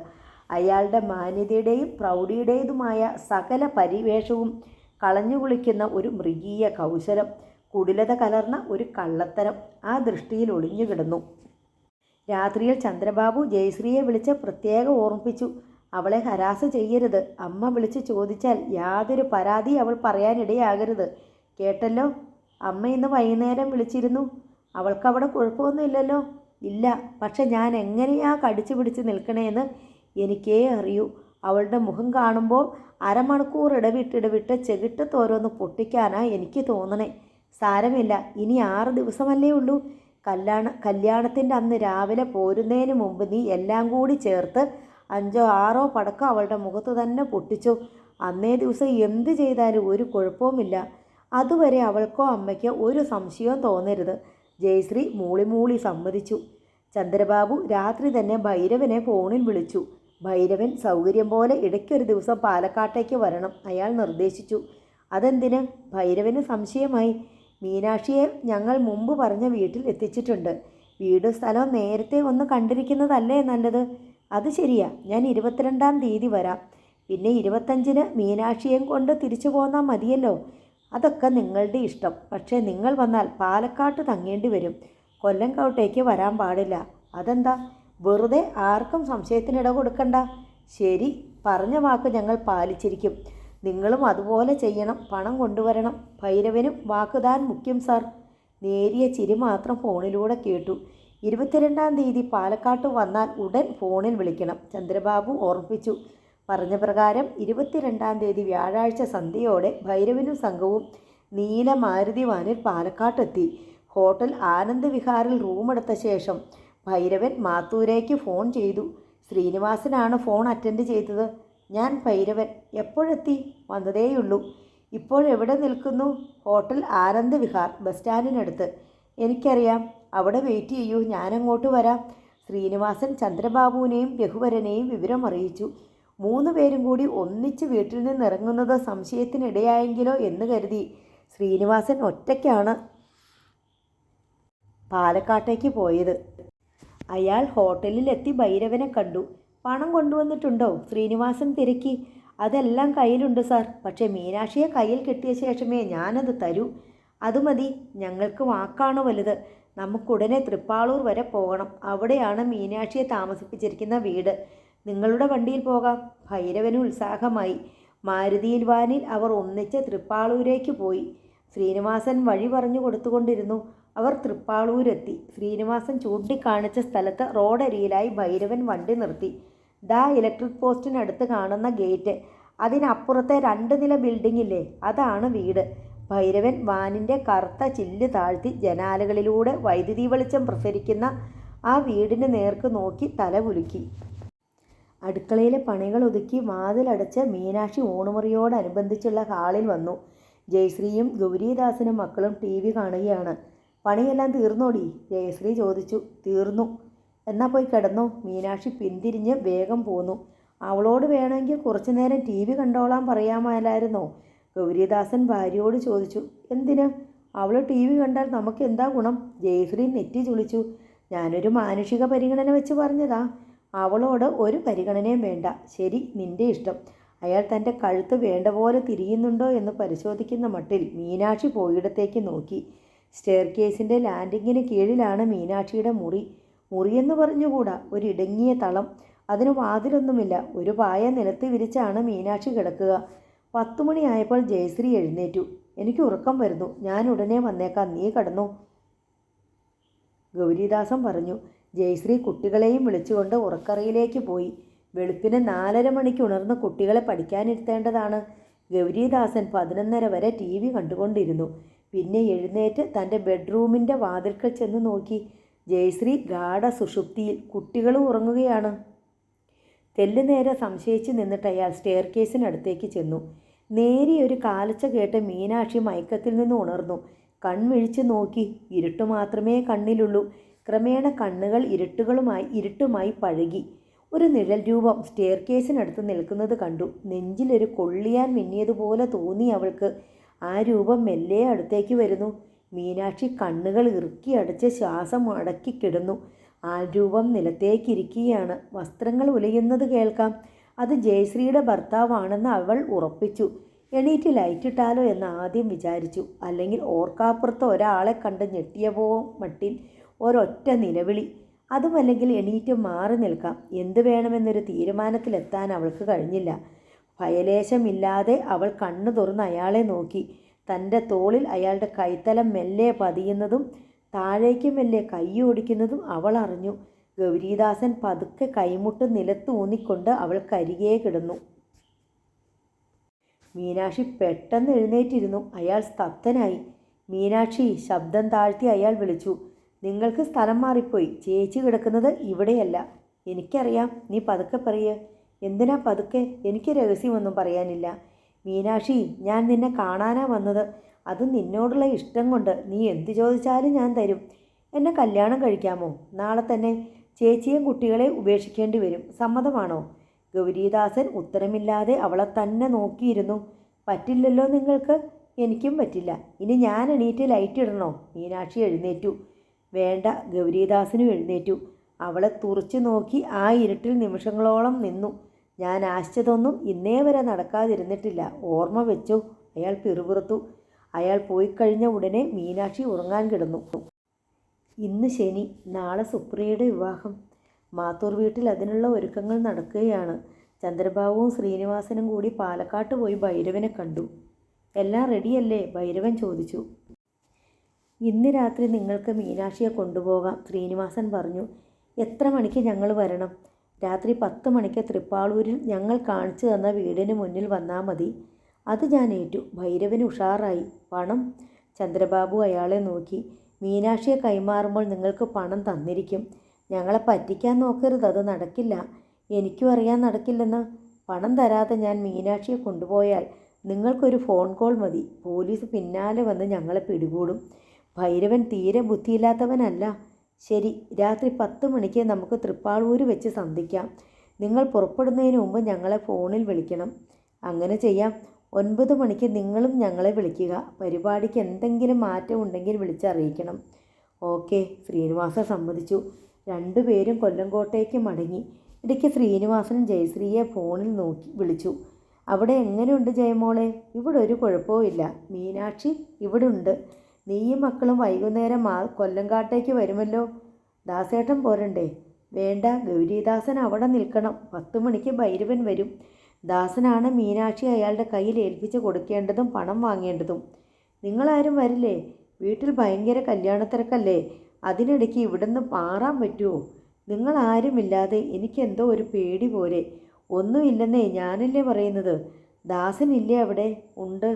അയാളുടെ മാന്യതയുടെയും പ്രൗഢിയുടേതുമായ സകല പരിവേഷവും കളഞ്ഞുകുളിക്കുന്ന ഒരു മൃഗീയ കൗശലം, കുടിലത കലർന്ന ഒരു കള്ളത്തരം ആ ദൃഷ്ടിയിൽ ഒളിഞ്ഞുകിടന്നു. രാത്രിയിൽ ചന്ദ്രബാബു ജയശ്രീയെ വിളിച്ച് പ്രത്യേകം ഓർമ്മിപ്പിച്ചു. അവളെ ഹരാസ് ചെയ്യരുത്. അമ്മ വിളിച്ച് ചോദിച്ചാൽ യാതൊരു പരാതി അവൾ പറയാനിടയാകരുത്. കേട്ടല്ലോ? അമ്മ ഇന്ന് വൈകുന്നേരം വിളിച്ചിരുന്നു. അവൾക്കവിടെ കുഴപ്പമൊന്നുമില്ലല്ലോ? ഇല്ല. പക്ഷെ ഞാൻ എങ്ങനെയാ കടിച്ചു പിടിച്ച് നിൽക്കണേന്ന് എനിക്കേ അറിയൂ. അവളുടെ മുഖം കാണുമ്പോൾ അരമണിക്കൂർ ഇടവിട്ട് ചെകിട്ട് തോരോന്ന് പൊട്ടിക്കാനാ എനിക്ക് തോന്നണേ. സാരമില്ല, ഇനി 6 ദിവസമല്ലേ ഉള്ളൂ. കല്യാണത്തിൻ്റെ അന്ന് രാവിലെ പോരുന്നതിന് മുമ്പ് നീ എല്ലാം കൂടി ചേർത്ത് 5 or 6 പടക്കം അവളുടെ മുഖത്ത് തന്നെ പൊട്ടിച്ചു. അന്നേ ദിവസം എന്ത് ചെയ്താലും ഒരു കുഴപ്പവുമില്ല. അതുവരെ അവൾക്കോ അമ്മയ്ക്കോ ഒരു സംശയവും തോന്നരുത്. ജയശ്രീ മൂളി സമ്മതിച്ചു. ചന്ദ്രബാബു രാത്രി തന്നെ ഭൈരവനെ ഫോണിൽ വിളിച്ചു. ഭൈരവൻ സൗകര്യം പോലെ ഇടയ്ക്കൊരു ദിവസം പാലക്കാട്ടേക്ക് വരണം അയാൾ നിർദ്ദേശിച്ചു. അതെന്തിന്? ഭൈരവന് സംശയമായി. മീനാക്ഷിയെ ഞങ്ങൾ മുമ്പ് പറഞ്ഞ വീട്ടിൽ എത്തിച്ചിട്ടുണ്ട്. വീടും സ്ഥലവും നേരത്തെ ഒന്ന് കണ്ടിരിക്കുന്നതല്ലേ നല്ലത്? അത് ശരിയാ. ഞാൻ 22-ാം തീയതി വരാം. പിന്നെ 25-ന് മീനാക്ഷിയെയും കൊണ്ട് തിരിച്ചു പോന്നാൽ മതിയല്ലോ. അതൊക്കെ നിങ്ങളുടെ ഇഷ്ടം. പക്ഷേ നിങ്ങൾ വന്നാൽ പാലക്കാട്ട് തങ്ങേണ്ടി വരും. കൊല്ലങ്കോട്ടേക്ക് വരാൻ പാടില്ല. അതെന്താ? വെറുതെ ആർക്കും സംശയത്തിനിട കൊടുക്കണ്ട. ശരി, പറഞ്ഞ വാക്ക് ഞങ്ങൾ പാലിച്ചിരിക്കും. നിങ്ങളും അതുപോലെ ചെയ്യണം. പണം കൊണ്ടുവരണം. ഭൈരവനും വാക്കുതാൻ മുഖ്യം സാർ. നേരിയ ചിരി മാത്രം ഫോണിലൂടെ കേട്ടു. 22-ാം തീയതി പാലക്കാട്ട് വന്നാൽ ഉടൻ ഫോണിൽ വിളിക്കണം, ചന്ദ്രബാബു ഓർമ്മിപ്പിച്ചു. പറഞ്ഞ പ്രകാരം 22-ാം തീയതി വ്യാഴാഴ്ച സന്ധ്യയോടെ ഭൈരവനും സംഘവും നീല മാരുതി വാനിൽ പാലക്കാട്ടെത്തി. ഹോട്ടൽ ആനന്ദ് വിഹാറിൽ റൂമെടുത്ത ശേഷം ഭൈരവൻ മാത്തൂരേക്ക് ഫോൺ ചെയ്തു. ശ്രീനിവാസനാണ് ഫോൺ അറ്റൻഡ് ചെയ്തത്. ഞാൻ ഭൈരവൻ. എപ്പോഴെത്തി? വന്നതേയുള്ളൂ. ഇപ്പോഴെവിടെ നിൽക്കുന്നു? ഹോട്ടൽ ആനന്ദ് വിഹാർ, ബസ് സ്റ്റാൻഡിനടുത്ത്. എനിക്കറിയാം. അവിടെ വെയിറ്റ് ചെയ്യൂ, ഞാനങ്ങോട്ട് വരാം. ശ്രീനിവാസൻ ചന്ദ്രബാബുവിനെയും രഘുവരനെയും വിവരം അറിയിച്ചു. 3 പേരും കൂടി ഒന്നിച്ച് വീട്ടിൽ നിന്നിറങ്ങുന്നത് സംശയത്തിനിടയായെങ്കിലോ എന്ന് കരുതി ശ്രീനിവാസൻ ഒറ്റയ്ക്കാണ് പാലക്കാട്ടേക്ക് പോയത്. അയാൾ ഹോട്ടലിലെത്തി ഭൈരവനെ കണ്ടു. പണം കൊണ്ടുവന്നിട്ടുണ്ടോ? ശ്രീനിവാസൻ തിരക്കി. അതെല്ലാം കയ്യിലുണ്ട് സാർ. പക്ഷേ മീനാക്ഷിയെ കയ്യിൽ കിട്ടിയ ശേഷമേ ഞാനത് തരൂ. അത് മതി. ഞങ്ങൾക്ക് വാക്കാണ് വലുത്. നമുക്കുടനെ തൃപ്പാളൂർ വരെ പോകണം. അവിടെയാണ് മീനാക്ഷിയെ താമസിപ്പിച്ചിരിക്കുന്ന വീട്. നിങ്ങളുടെ വണ്ടിയിൽ പോകാം. ഭൈരവന് ഉത്സാഹമായി. മാരുതിയിൽ വാനിൽ അവർ ഒന്നിച്ച് തൃപ്പാളൂരേക്ക് പോയി. ശ്രീനിവാസൻ വഴി പറഞ്ഞു കൊടുത്തുകൊണ്ടിരുന്നു. അവർ തൃപ്പാളൂരെത്തി. ശ്രീനിവാസൻ ചൂണ്ടിക്കാണിച്ച സ്ഥലത്ത് റോഡരിയിലായി ഭൈരവൻ വണ്ടി നിർത്തി. ദാ ഇലക്ട്രിക് പോസ്റ്റിനടുത്ത് കാണുന്ന ഗേറ്റ്. അതിനപ്പുറത്തെ 2 നില ബിൽഡിങ്ങില്ലേ, അതാണ് വീട്. ഭൈരവൻ വാനിൻ്റെ കറുത്ത ചില്ല് താഴ്ത്തി ജനാലകളിലൂടെ വൈദ്യുതി വെളിച്ചം പ്രസരിക്കുന്ന ആ വീടിന് നേർക്ക് നോക്കി തല കുലുക്കി. അടുക്കളയിലെ പണികൾ ഒതുക്കി വാതിലടച്ച് മീനാക്ഷി ഊണുമുറിയോടനുബന്ധിച്ചുള്ള ഹാളിൽ വന്നു. ജയശ്രീയും ഗൗരീദാസനും മക്കളും TV കാണുകയാണ്. പണിയെല്ലാം തീർന്നോടി? ജയശ്രീ ചോദിച്ചു. തീർന്നു. എന്നാൽ പോയി കിടന്നോ. മീനാക്ഷി പിന്തിരിഞ്ഞ് വേഗം പോന്നു. അവളോട് വേണമെങ്കിൽ കുറച്ചു നേരം TV കണ്ടോളാൻ പറയാമല്ലായിരുന്നോ? ഗൗരിദാസൻ ഭാര്യയോട് ചോദിച്ചു. എന്തിന്? അവൾ ടി വി കണ്ടാൽ നമുക്ക് എന്താ ഗുണം? ജയശ്രീ നെറ്റി ചുളിച്ചു. ഞാനൊരു മാനുഷിക പരിഗണന വെച്ച് പറഞ്ഞതാ. അവളോട് ഒരു പരിഗണനയും വേണ്ട. ശരി, നിന്റെ ഇഷ്ടം. അയാൾ തൻ്റെ കഴുത്ത് വേണ്ട പോലെ തിരിയുന്നുണ്ടോ എന്ന് പരിശോധിക്കുന്ന മട്ടിൽ മീനാക്ഷി പോയിടത്തേക്ക് നോക്കി. സ്റ്റെയർ കേസിൻ്റെ ലാൻഡിങ്ങിന് കീഴിലാണ് മീനാക്ഷിയുടെ മുറി. മുറിയെന്ന് പറഞ്ഞുകൂടാ, ഒരിടുങ്ങിയ തളം. അതിന് വാതിലൊന്നുമില്ല. ഒരു പായ നിലത്ത് വിരിച്ചാണ് മീനാക്ഷി കിടക്കുക. 10 മണിയായപ്പോൾ ജയശ്രീ എഴുന്നേറ്റു. എനിക്ക് ഉറക്കം വരുന്നു, ഞാൻ ഉടനെ വന്നേക്കാം, നീ കിടന്നു, ഗൗരിദാസൻ പറഞ്ഞു. ജയശ്രീ കുട്ടികളെയും വിളിച്ചുകൊണ്ട് ഉറക്കറയിലേക്ക് പോയി. വെളുപ്പിന് 4:30 മണിക്ക് ഉണർന്ന് കുട്ടികളെ പഠിക്കാനിരുത്തേണ്ടതാണ്. ഗൗരിദാസൻ 11:30 വരെ ടി വി കണ്ടുകൊണ്ടിരുന്നു. പിന്നെ എഴുന്നേറ്റ് തൻ്റെ ബെഡ്റൂമിൻ്റെ വാതിൽക്കൽ ചെന്ന് നോക്കി. ജയശ്രീ ഗാഢ സുഷുപ്തിയിൽ. കുട്ടികളും ഉറങ്ങുകയാണ്. തെല്ലുനേരെ സംശയിച്ച് നിന്നിട്ട് അയാൾ സ്റ്റെയർ കേസിനടുത്തേക്ക് ചെന്നു. നേരിയൊരു കാലച്ച കേട്ട് മീനാക്ഷി മയക്കത്തിൽ നിന്ന് ഉണർന്നു. കൺമിഴിച്ച് നോക്കി. ഇരുട്ട് മാത്രമേ കണ്ണിലുള്ളൂ. ക്രമേണ കണ്ണുകൾ ഇരുട്ടുമായി പഴകി. ഒരു നിഴൽ രൂപം സ്റ്റെയർ കേസിനടുത്ത് നിൽക്കുന്നത് കണ്ടു. നെഞ്ചിലൊരു കൊള്ളിയാൻ മിന്നിയതുപോലെ തോന്നി അവൾക്ക്. ആ രൂപം മെല്ലെ അടുത്തേക്ക് വരുന്നു. മീനാക്ഷി കണ്ണുകൾ ഇറുക്കി അടച്ച് ശ്വാസം അടക്കി കിടന്നു. ആ രൂപം നിലത്തേക്കിരിക്കുകയാണ്. വസ്ത്രങ്ങൾ ഉലയുന്നത് കേൾക്കാം. അത് ജയശ്രീയുടെ ഭർത്താവാണെന്ന് അവൾ ഉറപ്പിച്ചു. എണീറ്റ് ലൈറ്റിട്ടാലോ എന്ന് ആദ്യം വിചാരിച്ചു. അല്ലെങ്കിൽ ഓർക്കാപ്പുറത്ത് ഒരാളെ കണ്ട് ഞെട്ടിയപോ മട്ടിൽ ഒരൊറ്റ നിലവിളി. അതുമല്ലെങ്കിൽ എണീറ്റ് മാറി നിൽക്കാം. എന്തു വേണമെന്നൊരു തീരുമാനത്തിലെത്താൻ അവൾക്ക് കഴിഞ്ഞില്ല. ഭയലേശമില്ലാതെ അവൾ കണ്ണു തുറന്ന് അയാളെ നോക്കി. തൻ്റെ തോളിൽ അയാളുടെ കൈത്തലം മെല്ലെ പതിയുന്നതും താഴേക്ക് മെല്ലെ കൈയോടിക്കുന്നതും അവൾ അറിഞ്ഞു. ഗൗരിദാസൻ പതുക്കെ കൈമുട്ട് നിലത്ത് ഊന്നിക്കൊണ്ട് അവൾക്കരികെ കിടന്നു. മീനാക്ഷി പെട്ടെന്ന് എഴുന്നേറ്റിരുന്നു. അയാൾ സ്തബ്ധനായി. മീനാക്ഷി, ശബ്ദം താഴ്ത്തി അയാൾ വിളിച്ചു. നിങ്ങൾക്ക് സ്ഥലം മാറിപ്പോയി. ചേച്ചി കിടക്കുന്നത് ഇവിടെയല്ല. എനിക്കറിയാം, നീ പതുക്കെ പറയ്. എന്തിനാ പതുക്കെ? എനിക്ക് രഹസ്യമൊന്നും പറയാനില്ല. മീനാക്ഷി, ഞാൻ നിന്നെ കാണാനാ വന്നത്. അത് നിന്നോടുള്ള ഇഷ്ടം കൊണ്ട്. നീ എന്ത് ചോദിച്ചാലും ഞാൻ തരും. എന്നെ കല്യാണം കഴിക്കാമോ? നാളെ തന്നെ. ചേച്ചിയും കുട്ടികളെ ഉപേക്ഷിക്കേണ്ടി വരും. സമ്മതമാണോ? ഗൗരിദാസൻ ഉത്തരമില്ലാതെ അവളെ തന്നെ നോക്കിയിരുന്നു. പറ്റില്ലല്ലോ നിങ്ങൾക്ക്? എനിക്കും പറ്റില്ല. ഇനി ഞാൻ എണീറ്റ് ലൈറ്റ് ഇടണോ? മീനാക്ഷി എഴുന്നേറ്റു. വേണ്ട. ഗൗരിദാസനും എഴുന്നേറ്റു. അവളെ തുറച്ചു നോക്കി ആ ഇരുട്ടിൽ നിമിഷങ്ങളോളം നിന്നു. ഞാൻ ആശിച്ചതൊന്നും ഇന്നേ വരെ നടക്കാതിരുന്നിട്ടില്ല. ഓർമ്മ വെച്ചു. അയാൾ പിറുപിറുത്തു. അയാൾ പോയിക്കഴിഞ്ഞ ഉടനെ മീനാക്ഷി ഉറങ്ങാൻ കിടന്നു. ഇന്ന് ശനി, നാളെ സുപ്രിയയുടെ വിവാഹം. മാത്തൂർ വീട്ടിൽ അതിനുള്ള ഒരുക്കങ്ങൾ നടക്കുകയാണ്. ചന്ദ്രബാബുവും ശ്രീനിവാസനും കൂടി പാലക്കാട്ട് പോയി ഭൈരവനെ കണ്ടു. എല്ലാം റെഡിയല്ലേ? ഭൈരവൻ ചോദിച്ചു. ഇന്ന് രാത്രി നിങ്ങൾക്ക് മീനാക്ഷിയെ കൊണ്ടുപോകാം, ശ്രീനിവാസൻ പറഞ്ഞു. എത്ര മണിക്ക് ഞങ്ങൾ വരണം? രാത്രി 10 മണിക്ക് തൃപ്പാളൂരിൽ ഞങ്ങൾ കാണിച്ചു തന്ന വീടിന് മുന്നിൽ വന്നാൽ മതി. അത് ഞാൻ ഏറ്റു. ഭൈരവന് ഉഷാറായി. പണം? ചന്ദ്രബാബു അയാളെ നോക്കി. മീനാക്ഷിയെ കൈമാറുമ്പോൾ നിങ്ങൾക്ക് പണം തന്നിരിക്കും. ഞങ്ങളെ പറ്റിക്കാൻ നോക്കരുത്, അത് നടക്കില്ല. എനിക്കും അറിയാൻ നടക്കില്ലെന്ന്. പണം തരാതെ ഞാൻ മീനാക്ഷിയെ കൊണ്ടുപോയാൽ നിങ്ങൾക്കൊരു ഫോൺ കോൾ മതി. പോലീസ് പിന്നാലെ വന്ന് ഞങ്ങളെ പിടികൂടും. ഭൈരവൻ തീരെ ബുദ്ധിയില്ലാത്തവനല്ല. ശരി, രാത്രി 10 മണിക്ക് നമുക്ക് തൃപ്പാളൂര് വെച്ച് സന്ധിക്കാം. നിങ്ങൾ പുറപ്പെടുന്നതിന് മുമ്പ് ഞങ്ങളെ ഫോണിൽ വിളിക്കണം. അങ്ങനെ ചെയ്യാം. 9 മണിക്ക് നിങ്ങളും ഞങ്ങളെ വിളിക്കുക. പരിപാടിക്ക് എന്തെങ്കിലും മാറ്റം ഉണ്ടെങ്കിൽ വിളിച്ചറിയിക്കണം. ഓക്കെ, ശ്രീനിവാസൻ സമ്മതിച്ചു. രണ്ടുപേരും കൊല്ലങ്കോട്ടേക്ക് മടങ്ങി. ഇടയ്ക്ക് ശ്രീനിവാസനും ജയശ്രീയെ ഫോണിൽ വിളിച്ചു. അവിടെ എങ്ങനെയുണ്ട് ജയമോളെ? ഇവിടെ ഒരു കുഴപ്പവും ഇല്ല. മീനാക്ഷി ഇവിടെ ഉണ്ട്. നീയും മക്കളും വൈകുന്നേരം കൊല്ലങ്കാട്ടേക്ക് വരുമല്ലോ. ദാസേട്ടൻ പോരണ്ടേ? വേണ്ട, ഗൗരിദാസൻ അവിടെ നിൽക്കണം. 10 മണിക്ക് ഭൈരവൻ വരും. ദാസനാണ് മീനാക്ഷി അയാളുടെ കയ്യിൽ ഏൽപ്പിച്ച് കൊടുക്കേണ്ടതും പണം വാങ്ങേണ്ടതും. നിങ്ങളാരും വരില്ലേ? വീട്ടിൽ ഭയങ്കര കല്യാണത്തിരക്കല്ലേ? അതിനിടയ്ക്ക് ഇവിടുന്ന് മാറാൻ പറ്റുമോ? നിങ്ങളാരുമില്ലാതെ എനിക്കെന്തോ ഒരു പേടി പോലെ. ഒന്നുമില്ലെന്നേ, ഞാനല്ലേ പറയുന്നത്. ദാസനില്ലേ അവിടെ? ഉണ്ട്.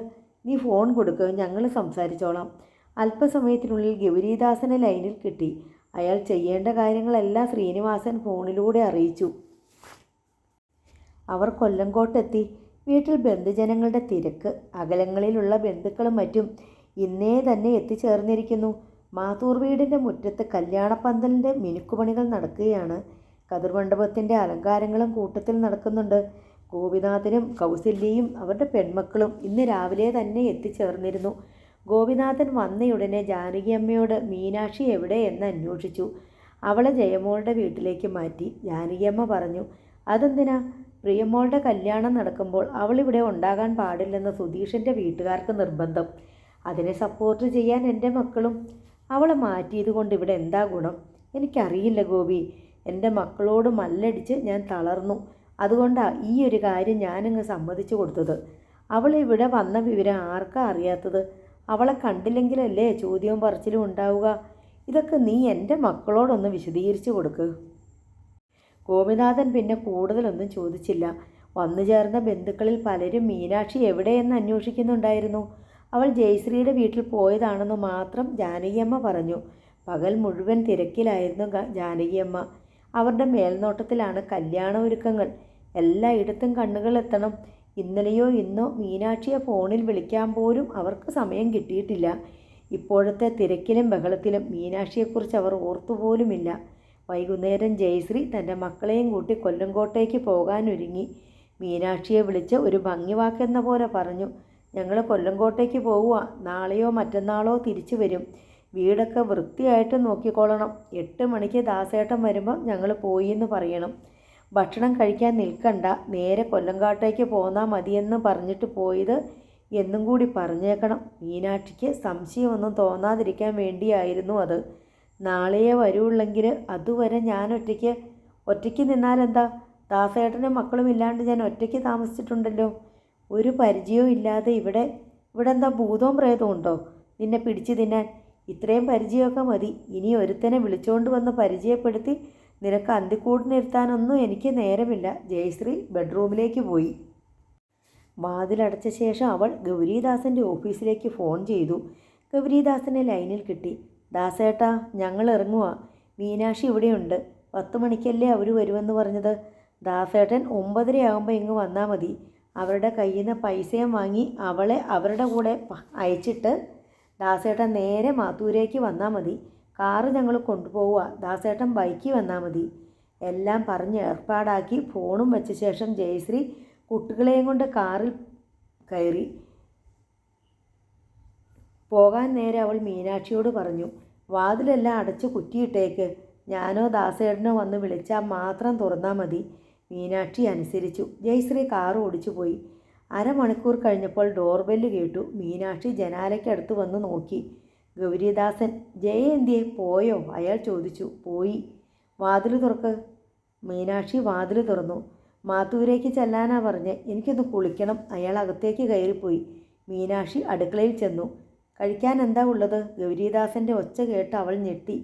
നീ ഫോൺ കൊടുക്കുക, ഞങ്ങൾ സംസാരിച്ചോളാം. അല്പസമയത്തിനുള്ളിൽ ഗൗരിദാസനെ ലൈനിൽ കിട്ടി. അയാൾ ചെയ്യേണ്ട കാര്യങ്ങളെല്ലാം ശ്രീനിവാസൻ ഫോണിലൂടെ അറിയിച്ചു. അവർ കൊല്ലങ്കോട്ടെത്തി. വീട്ടിൽ ബന്ധുജനങ്ങളുടെ തിരക്ക്. അകലങ്ങളിലുള്ള ബന്ധുക്കളും മറ്റും ഇന്നേ തന്നെ എത്തിച്ചേർന്നിരിക്കുന്നു. മാത്തൂർ വീടിൻ്റെ മുറ്റത്ത് കല്യാണപ്പന്തലിൻ്റെ മിനുക്കുപണികൾ നടക്കുകയാണ്. കതിർമണ്ഡപത്തിൻ്റെ അലങ്കാരങ്ങളും കൂട്ടത്തിൽ നടക്കുന്നുണ്ട്. ഗോപിനാഥനും കൗസല്യയും അവരുടെ പെൺമക്കളും ഇന്ന് രാവിലെ തന്നെ എത്തിച്ചേർന്നിരുന്നു. ഗോപിനാഥൻ വന്നയുടനെ ജാനകിയമ്മയോട് മീനാക്ഷി എവിടെ എന്ന് അന്വേഷിച്ചു. അവളെ ജയമോളുടെ വീട്ടിലേക്ക് മാറ്റി. ജാനകിയമ്മ പറഞ്ഞു, അതെന്തിനാ? പ്രിയമോളുടെ കല്യാണം നടക്കുമ്പോൾ അവളിവിടെ ഉണ്ടാകാൻ പാടില്ലെന്ന് സുധീഷിൻ്റെ വീട്ടുകാർക്ക് നിർബന്ധം. അതിനെ സപ്പോർട്ട് ചെയ്യാൻ എൻ്റെ മക്കളും. അവളെ മാറ്റിയത് കൊണ്ട് ഇവിടെ എന്താ ഗുണം? എനിക്കറിയില്ല ഗോപി. എൻ്റെ മക്കളോട് മല്ലടിച്ച് ഞാൻ തളർന്നു. അതുകൊണ്ടാണ് ഈ ഒരു കാര്യം ഞാനങ്ങ് സമ്മതിച്ചു കൊടുത്തത്. അവൾ ഇവിടെ വന്ന വിവരം ആർക്കാ അറിയാത്തത്? അവളെ കണ്ടില്ലെങ്കിലല്ലേ ചോദ്യവും പറച്ചിലും ഉണ്ടാവുക. ഇതൊക്കെ നീ എൻ്റെ മക്കളോടൊന്ന് വിശദീകരിച്ചു കൊടുക്ക്. ഗോപിനാഥൻ പിന്നെ കൂടുതലൊന്നും ചോദിച്ചില്ല. വന്നു ചേർന്ന ബന്ധുക്കളിൽ പലരും മീനാക്ഷി എവിടെയെന്ന് അന്വേഷിക്കുന്നുണ്ടായിരുന്നു. അവൾ ജയശ്രീയുടെ വീട്ടിൽ പോയതാണെന്ന് മാത്രം ജാനകിയമ്മ പറഞ്ഞു. പകൽ മുഴുവൻ തിരക്കിലായിരുന്നു ജാനകിയമ്മ. അവരുടെ മേൽനോട്ടത്തിലാണ് കല്യാണ ഒരുക്കങ്ങൾ. എല്ലായിടത്തും കണ്ണുകൾ എത്തണം. ഇന്നലെയോ ഇന്നോ മീനാക്ഷിയെ ഫോണിൽ വിളിക്കാൻ പോലും അവർക്ക് സമയം കിട്ടിയിട്ടില്ല. ഇപ്പോഴത്തെ തിരക്കിലും ബഹളത്തിലും മീനാക്ഷിയെക്കുറിച്ച് അവർ ഓർത്തുപോലുമില്ല. വൈകുന്നേരം ജയശ്രീ തൻ്റെ മക്കളെയും കൂട്ടി കൊല്ലങ്കോട്ടേക്ക് പോകാനൊരുങ്ങി. മീനാക്ഷിയെ വിളിച്ച് ഒരു ഭംഗിവാക്കെന്ന പോലെ പറഞ്ഞു, ഞങ്ങൾ കൊല്ലങ്കോട്ടേക്ക് പോവുക. നാളെയോ മറ്റന്നാളോ തിരിച്ചു വരും. വീടൊക്കെ വൃത്തിയായിട്ട് നോക്കിക്കൊള്ളണം. 8 മണിക്ക് ദാസേട്ടൻ വരുമ്പോൾ ഞങ്ങൾ പോയി എന്ന് പറയണം. ഭക്ഷണം കഴിക്കാൻ നിൽക്കണ്ട, നേരെ കൊല്ലങ്കാട്ടേക്ക് പോന്നാൽ മതിയെന്ന് പറഞ്ഞിട്ട് പോയത് എന്നും കൂടി പറഞ്ഞേക്കണം. മീനാക്ഷിക്ക് സംശയമൊന്നും തോന്നാതിരിക്കാൻ വേണ്ടിയായിരുന്നു അത്. നാളെയേ വരുള്ളെങ്കിൽ അതുവരെ ഞാൻ ഒറ്റയ്ക്ക് നിന്നാലെന്താ? ദാസേട്ടനും മക്കളും ഇല്ലാണ്ട് ഞാൻ ഒറ്റയ്ക്ക് താമസിച്ചിട്ടുണ്ടല്ലോ. ഒരു പരിചയവും ഇല്ലാതെ ഇവിടെ എന്താ ഭൂതവും പ്രേതവും ഉണ്ടോ നിന്നെ പിടിച്ചു തിന്നാൻ? ഇത്രയും പരിചയമൊക്കെ മതി. ഇനി ഒരുത്തനെ വിളിച്ചുകൊണ്ട് വന്ന് പരിചയപ്പെടുത്തി നിനക്ക് അന്തിക്കൂടിനിരുത്താനൊന്നും എനിക്ക് നേരമില്ല. ജയശ്രീ ബെഡ്റൂമിലേക്ക് പോയി. വാതിലടച്ച ശേഷം അവൾ ഗൗരീദാസൻ്റെ ഓഫീസിലേക്ക് ഫോൺ ചെയ്തു. ഗൗരീദാസനെ ലൈനിൽ കിട്ടി. ദാസേട്ടാ, ഞങ്ങൾ ഇറങ്ങുക. മീനാക്ഷി ഇവിടെയുണ്ട്. 10 മണിക്കല്ലേ അവർ വരുമെന്ന് പറഞ്ഞത്. ദാസേട്ടൻ 9:30 ആകുമ്പോൾ ഇങ്ങ് വന്നാൽ മതി. അവരുടെ കയ്യിൽ നിന്ന് പൈസയും വാങ്ങി അവളെ അവരുടെ കൂടെ അയച്ചിട്ട് ദാസേട്ടൻ നേരെ മാത്തൂരേക്ക് വന്നാൽ മതി. കാറ് ഞങ്ങൾ കൊണ്ടുപോവുക. ദാസേട്ടൻ ബൈക്കിൽ വന്നാൽ മതി. എല്ലാം പറഞ്ഞ് ഏർപ്പാടാക്കി ഫോണും വെച്ച ശേഷം ജയശ്രീ കുട്ടികളെയും കൊണ്ട് കാറിൽ കയറി. പോകാൻ നേരെ അവൾ മീനാക്ഷിയോട് പറഞ്ഞു, വാതിലെല്ലാം അടച്ച് കുറ്റിയിട്ടേക്ക്. ഞാനോ ദാസേട്ടനോ വന്ന് വിളിച്ചാൽ മാത്രം തുറന്നാൽ മതി. മീനാക്ഷി അനുസരിച്ചു. ജയശ്രീ കാറ് ഓടിച്ചു പോയി. 1/2 മണിക്കൂർ കഴിഞ്ഞപ്പോൾ ഡോർബെല്ല് കേട്ടു. മീനാക്ഷി ജനാലയ്ക്കടുത്ത് വന്ന് നോക്കി. ഗൗരീദാസൻ. ജയ എന്തിയെ? പോയോ? അയാൾ ചോദിച്ചു. പോയി. വാതിൽ തുറക്ക്. മീനാക്ഷി വാതിൽ തുറന്നു. മാത്തൂരേക്ക് ചെല്ലാനാ പറഞ്ഞ്. എനിക്കൊന്ന് കുളിക്കണം. അയാൾ അകത്തേക്ക് കയറിപ്പോയി. മീനാക്ഷി അടുക്കളയിൽ ചെന്നു. കഴിക്കാൻ എന്താ ഉള്ളത്? ഗൗരീദാസൻ്റെ ഒച്ച കേട്ട് അവൾ ഞെട്ടി.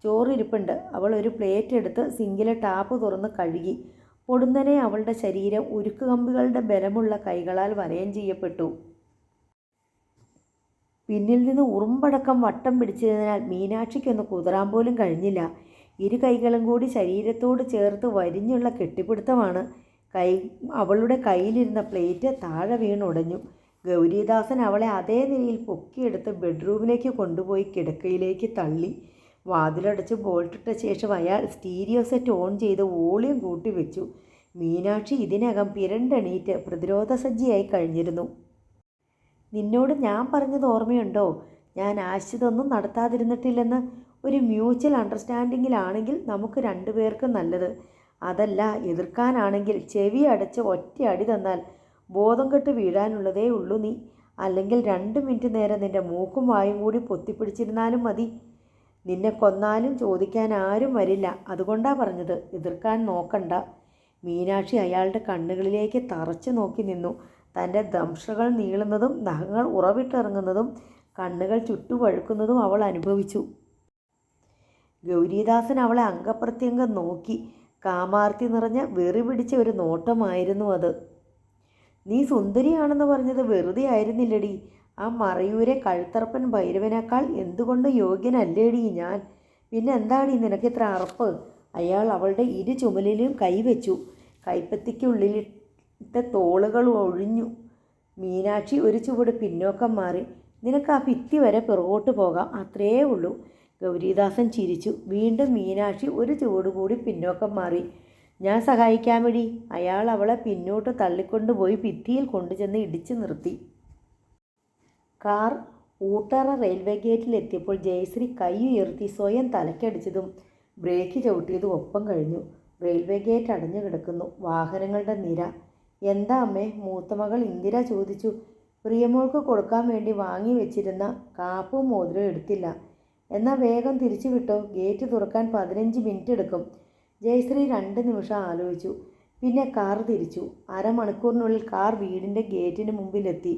ചോറിരിപ്പുണ്ട്. അവൾ ഒരു പ്ലേറ്റ് എടുത്ത് സിങ്കിലെ ടാപ്പ് തുറന്ന് കഴുകി. പൊടുന്നനെ അവളുടെ ശരീരം ഉരുക്കുകമ്പികളുടെ ബലമുള്ള കൈകളാൽ വലയം ചെയ്യപ്പെട്ടു. പിന്നിൽ നിന്ന് ഉറുമ്പടക്കം വട്ടം പിടിച്ചതിനാൽ മീനാക്ഷിക്കൊന്ന് കുതിരാൻ പോലും കഴിഞ്ഞില്ല. 2 കൈകളും കൂടി ശരീരത്തോട് ചേർത്ത് വരിഞ്ഞുള്ള കെട്ടിപ്പിടുത്തമാണ്. അവളുടെ കയ്യിലിരുന്ന പ്ലേറ്റ് താഴെ വീണുടഞ്ഞു. ഗൗരീദാസൻ അവളെ അതേ നിലയിൽ പൊക്കിയെടുത്ത് ബെഡ്റൂമിലേക്ക് കൊണ്ടുപോയി കിടക്കയിലേക്ക് തള്ളി. വാതിലടച്ച് ബോൾട്ടിട്ട ശേഷം അയാൾ സ്റ്റീരിയോ സെറ്റ് ഓൺ ചെയ്ത് വോളിയം കൂട്ടിവെച്ചു. മീനാക്ഷി ഇതിനകം പിരണ്ടെണീറ്റ് പ്രതിരോധസജ്ജയായി കഴിഞ്ഞിരുന്നു. നിന്നോട് ഞാൻ പറഞ്ഞത് ഓർമ്മയുണ്ടോ? ഞാൻ ആശ്രിതൊന്നും നടത്താതിരുന്നിട്ടില്ലെന്ന്. ഒരു മ്യൂച്വൽ അണ്ടർസ്റ്റാൻഡിങ്ങിലാണെങ്കിൽ നമുക്ക് 2 പേർക്കും നല്ലത്. അതല്ല, എതിർക്കാനാണെങ്കിൽ ചെവി അടച്ച് ഒറ്റ അടി തന്നാൽ ബോധം കെട്ട് വീഴാനുള്ളതേ ഉള്ളൂ നീ. അല്ലെങ്കിൽ 2 മിനിറ്റ് നേരം നിൻ്റെ മൂക്കും വായും കൂടി പൊത്തിപ്പിടിച്ചിരുന്നാലും മതി. നിന്നെ കൊന്നാലും ചോദിക്കാൻ ആരും വരില്ല. അതുകൊണ്ടാണ് പറഞ്ഞത്, എതിർക്കാൻ നോക്കണ്ട. മീനാക്ഷി അയാളുടെ കണ്ണുകളിലേക്ക് തറച്ചു നോക്കി നിന്നു. തൻ്റെ ദംഷ്ട്രകൾ നീളുന്നതും നഖങ്ങൾ ഉറവിട്ടിറങ്ങുന്നതും കണ്ണുകൾ ചുട്ടുപഴുക്കുന്നതും അവൾ അനുഭവിച്ചു. ഗൗരീദാസൻ അവളെ അംഗപ്രത്യംഗം നോക്കി. കാമാർത്തി നിറഞ്ഞ വെറി പിടിച്ച ഒരു നോട്ടമായിരുന്നു അത്. നീ സുന്ദരിയാണെന്ന് പറഞ്ഞത് വെറുതെ ആയിരുന്നില്ലടി. ആ മറയൂരെ കഴുത്തറപ്പൻ ഭൈരവനേക്കാൾ എന്തുകൊണ്ട് യോഗ്യനല്ലേടി ഞാൻ? പിന്നെ എന്താടി നിനക്കിത്ര അറപ്പ്? അയാൾ അവളുടെ 2 ചുമലിലും കൈവച്ചു. കൈപ്പത്തിക്കുള്ളിലിട്ട തോളുകൾ ഒഴിഞ്ഞു. മീനാക്ഷി ഒരു ചുവട് പിന്നോക്കം മാറി. നിനക്ക് ആ ഭിത്തി വരെ പിറകോട്ട് പോകാം, അത്രയേ ഉള്ളൂ. ഗൗരീദാസൻ ചിരിച്ചു. വീണ്ടും മീനാക്ഷി ഒരു ചുവട് കൂടി പിന്നോക്കം മാറി. ഞാൻ സഹായിക്കാമെടി. അയാൾ അവളെ പിന്നോട്ട് തള്ളിക്കൊണ്ടുപോയി ഭിത്തിയിൽ കൊണ്ടുചെന്ന് ഇടിച്ചു നിർത്തി. കാർ ഊട്ടറ റെയിൽവേ ഗേറ്റിലെത്തിയപ്പോൾ ജയശ്രീ കൈ ഉയർത്തി സ്വയം തലക്കടിച്ചതും ബ്രേക്ക് ചവിട്ടിയതും ഒപ്പം കഴിഞ്ഞു. റെയിൽവേ ഗേറ്റ് അടഞ്ഞു കിടക്കുന്നു. വാഹനങ്ങളുടെ നിര. എന്താ അമ്മേ? മൂത്തമകൾ ഇന്ദിര ചോദിച്ചു. പ്രിയമോൾക്ക് കൊടുക്കാൻ വേണ്ടി വാങ്ങി വെച്ചിരുന്ന കാപ്പും മോതിരവും എടുത്തില്ല. എന്നാൽ വേഗം തിരിച്ചു വിട്ടോ, ഗേറ്റ് തുറക്കാൻ 15 മിനിറ്റ് എടുക്കും. ജയശ്രീ 2 നിമിഷം ആലോചിച്ചു. പിന്നെ കാർ തിരിച്ചു. അരമണിക്കൂറിനുള്ളിൽ കാർ വീടിൻ്റെ ഗേറ്റിന് മുമ്പിലെത്തി.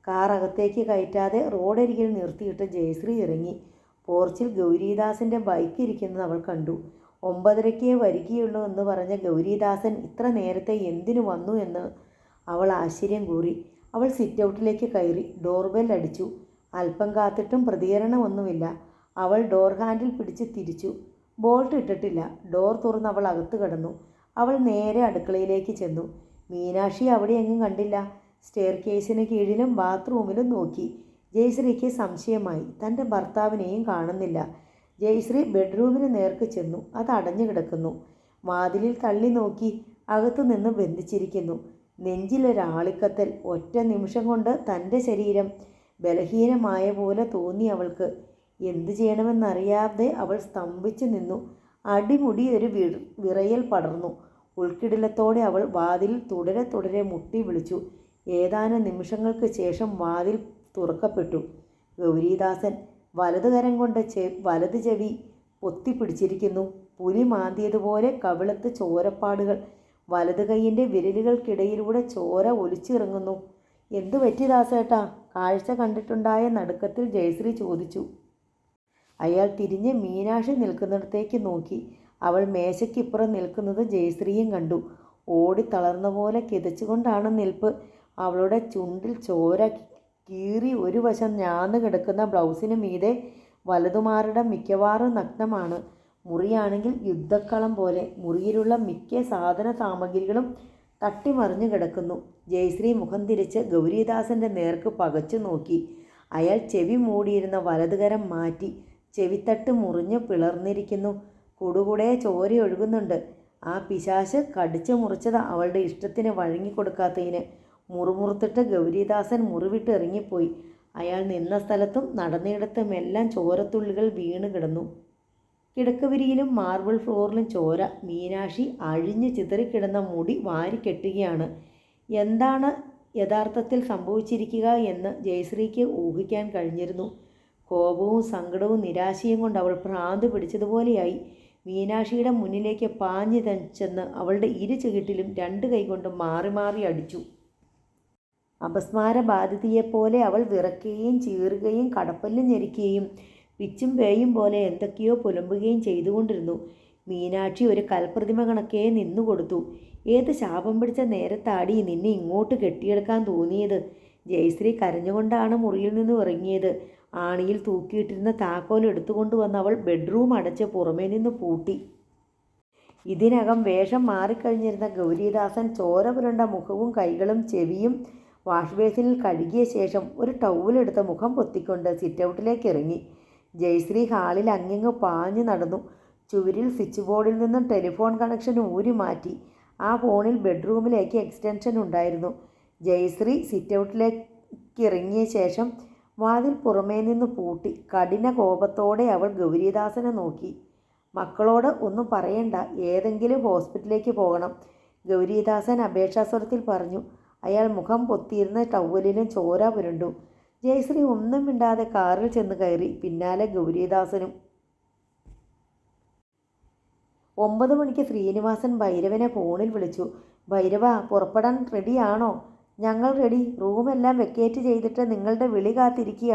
കാർ അകത്തേക്ക് കയറ്റാതെ റോഡരികിൽ നിർത്തിയിട്ട് ജയശ്രീ ഇറങ്ങി. പോർച്ചിൽ ഗൗരീദാസിൻ്റെ ബൈക്ക് ഇരിക്കുന്നത് അവൾ കണ്ടു. 9:30 വരികയുള്ളൂ എന്ന് പറഞ്ഞ ഗൗരീദാസൻ ഇത്ര നേരത്തെ എന്തിനു വന്നു എന്ന് അവൾ ആശ്ചര്യം കൂറി. അവൾ സിറ്റൗട്ടിലേക്ക് കയറി. ഡോർബെൽ അടിച്ചു. അല്പം കാത്തിട്ടും പ്രതികരണമൊന്നുമില്ല. അവൾ ഡോർ ഹാൻഡിൽ പിടിച്ച് തിരിച്ചു. ബോൾട്ട് ഇട്ടിട്ടില്ല. ഡോർ തുറന്ന് അവൾ അകത്ത് കടന്നു. അവൾ നേരെ അടുക്കളയിലേക്ക് ചെന്നു. മീനാക്ഷി അവിടെ എങ്ങും കണ്ടില്ല. സ്റ്റെയർ കേസിന് കീഴിലും ബാത്റൂമിലും നോക്കി. ജയശ്രീക്ക് സംശയമായി. തൻ്റെ ഭർത്താവിനെയും കാണുന്നില്ല. ജയശ്രീ ബെഡ്റൂമിന് നേർക്ക് ചെന്നു. അത് അടഞ്ഞു കിടക്കുന്നു. വാതിലിൽ തള്ളി നോക്കി. അകത്തു നിന്ന് ബന്ധിച്ചിരിക്കുന്നു. നെഞ്ചിലൊരാളിക്കത്തൽ. ഒറ്റ നിമിഷം കൊണ്ട് തൻ്റെ ശരീരം ബലഹീനമായ പോലെ തോന്നി അവൾക്ക്. എന്തു ചെയ്യണമെന്നറിയാതെ അവൾ സ്തംഭിച്ചു നിന്നു. അടിമുടി ഒരു വിറയൽ പടർന്നു. ഉൾക്കിടിലത്തോടെ അവൾ വാതിൽ തുടരെ തുടരെ മുട്ടി വിളിച്ചു. ഏതാനും നിമിഷങ്ങൾക്ക് ശേഷം വാതിൽ തുറക്കപ്പെട്ടു. ഗൗരീദാസൻ വലതുകരം കൊണ്ട് വലത് ചെവി പൊത്തിപ്പിടിച്ചിരിക്കുന്നു. പുലി മാന്തിയതുപോലെ കവിളത്ത് ചോരപ്പാടുകൾ. വലത് കൈയിൻ്റെ വിരലുകൾക്കിടയിലൂടെ ചോര ഒലിച്ചിറങ്ങുന്നു. എന്തു പറ്റി ദാസേട്ടാ? കാഴ്ച കണ്ടിട്ടുണ്ടായ നടുക്കത്തിൽ ജയശ്രീ ചോദിച്ചു. അയാൾ തിരിഞ്ഞ് മീനാക്ഷി നിൽക്കുന്നിടത്തേക്ക് നോക്കി. അവൾ മേശയ്ക്കിപ്പുറം നിൽക്കുന്നത് ജയശ്രീയും കണ്ടു. ഓടിത്തളർന്ന പോലെ കിതച്ചുകൊണ്ടാണ് നിൽപ്പ്. അവളുടെ ചുണ്ടിൽ ചോര കീറി. ഒരു വശം ഞാന്ന് കിടക്കുന്ന ബ്ലൗസിന് മീതെ വലതുമാറിടം മിക്കവാറും നഗ്നമാണ്. മുറിയാണെങ്കിൽ യുദ്ധക്കളം പോലെ. മുറിയിലുള്ള മിക്ക സാധന സാമഗ്രികളും തട്ടിമറിഞ്ഞു കിടക്കുന്നു. ജയശ്രീ മുഖം തിരിച്ച് ഗൗരീദാസൻ്റെ നേർക്ക് പകച്ചു നോക്കി. അയാൾ ചെവി മൂടിയിരുന്ന വലതുകരം മാറ്റി. ചെവിത്തട്ട് മുറിഞ്ഞ് പിളർന്നിരിക്കുന്നു. കുടുകുടെ ചോരയൊഴുകുന്നുണ്ട്. ആ പിശാച് കടിച്ചു മുറിച്ചത് അവളുടെ ഇഷ്ടത്തിന് വഴങ്ങിക്കൊടുക്കാത്തതിന്. മുറുമുറുത്തിട്ട് ഗൗരീദാസൻ മുറിവിട്ട് ഇറങ്ങിപ്പോയി. അയാൾ നിന്ന സ്ഥലത്തും നടന്നിടത്തുമെല്ലാം ചോരത്തുള്ളികൾ വീണ് കിടന്നു. കിടക്കവിരിയിലും മാർബിൾ ഫ്ലോറിലും ചോര. മീനാക്ഷി അഴിഞ്ഞു ചിതറിക്കിടന്ന മുടി വാരിക്കെട്ടുകയാണ്. എന്താണ് യഥാർത്ഥത്തിൽ സംഭവിച്ചിരിക്കുക എന്ന് ജയശ്രീക്ക് ഊഹിക്കാൻ കഴിഞ്ഞിരുന്നു. കോപവും സങ്കടവും നിരാശയും കൊണ്ട് അവൾ ഭ്രാന്ത് പിടിച്ചതുപോലെയായി. മീനാക്ഷിയുടെ മുന്നിലേക്ക് പാഞ്ഞു ചെന്ന് അവളുടെ ഇരു ചുവട്ടിലും 2 കൈകൊണ്ട് മാറി മാറി അടിച്ചു. അപസ്മാരബാധിതയെപ്പോലെ അവൾ വിറയ്ക്കുകയും ചീറുകയും കടപ്പല്ല് ഞെരിക്കുകയും പിച്ചും പേയും പോലെ എന്തൊക്കെയോ പുലമ്പുകയും ചെയ്തുകൊണ്ടിരുന്നു. മീനാക്ഷി ഒരു കൽപ്രതിമ കണക്കേ നിന്നുകൊടുത്തു. ഏത് ശാപം പിടിച്ച നേരത്താടി നിന്നെ ഇങ്ങോട്ട് കെട്ടിയെടുക്കാൻ തോന്നിയത്? ജയശ്രീ കരഞ്ഞുകൊണ്ടാണ് മുറിയിൽ നിന്ന് ഇറങ്ങിയത്. ആണിയിൽ തൂക്കിയിട്ടിരുന്ന താക്കോൽ എടുത്തുകൊണ്ട് വന്ന് അവൾ ബെഡ്റൂം അടച്ച് പുറമേ നിന്ന് പൂട്ടി. ഇതിനകം വേഷം മാറിക്കഴിഞ്ഞിരുന്ന ഗൗരീദാസൻ ചോര പുരണ്ട മുഖവും കൈകളും ചെവിയും വാഷ് ബേസിനിൽ കഴുകിയ ശേഷം ഒരു ടൗവലെടുത്ത് മുഖം പൊത്തിക്കൊണ്ട് സിറ്റൗട്ടിലേക്ക് ഇറങ്ങി. ജയശ്രീ ഹാളിൽ അങ്ങിങ്ങ് പാഞ്ഞു നടന്നു. ചുവരിൽ സ്വിച്ച് ബോർഡിൽ നിന്നും ടെലിഫോൺ കണക്ഷൻ ഊരി മാറ്റി. ആ ഫോണിൽ ബെഡ്റൂമിലേക്ക് എക്സ്റ്റൻഷൻ ഉണ്ടായിരുന്നു. ജയശ്രീ സിറ്റൗട്ടിലേക്ക് ഇറങ്ങിയ ശേഷം വാതിൽ പുറമേ നിന്ന് പൂട്ടി. കഠിന കോപത്തോടെ അവൾ ഗൗരീദാസനെ നോക്കി. മക്കളോട് ഒന്നും പറയണ്ട, ഏതെങ്കിലും ഹോസ്പിറ്റലിലേക്ക് പോകണം, ഗൗരീദാസൻ അപേക്ഷാസ്വരത്തിൽ പറഞ്ഞു. അയാൾ മുഖം പൊത്തിയിരുന്ന ടവലിലും ചോര പുരണ്ടു. ജയശ്രീ ഒന്നും മിണ്ടാതെ കാറിൽ ചെന്ന് കയറി. പിന്നാലെ ഗൗരീദാസനും. 9 മണിക്ക് ശ്രീനിവാസൻ ഭൈരവനെ ഫോണിൽ വിളിച്ചു. ഭൈരവ, പുറപ്പെടാൻ റെഡിയാണോ? ഞങ്ങൾ റെഡി. റൂമെല്ലാം വെക്കേറ്റ് ചെയ്തിട്ട് നിങ്ങളുടെ വിളി കാത്തിരിക്കുക.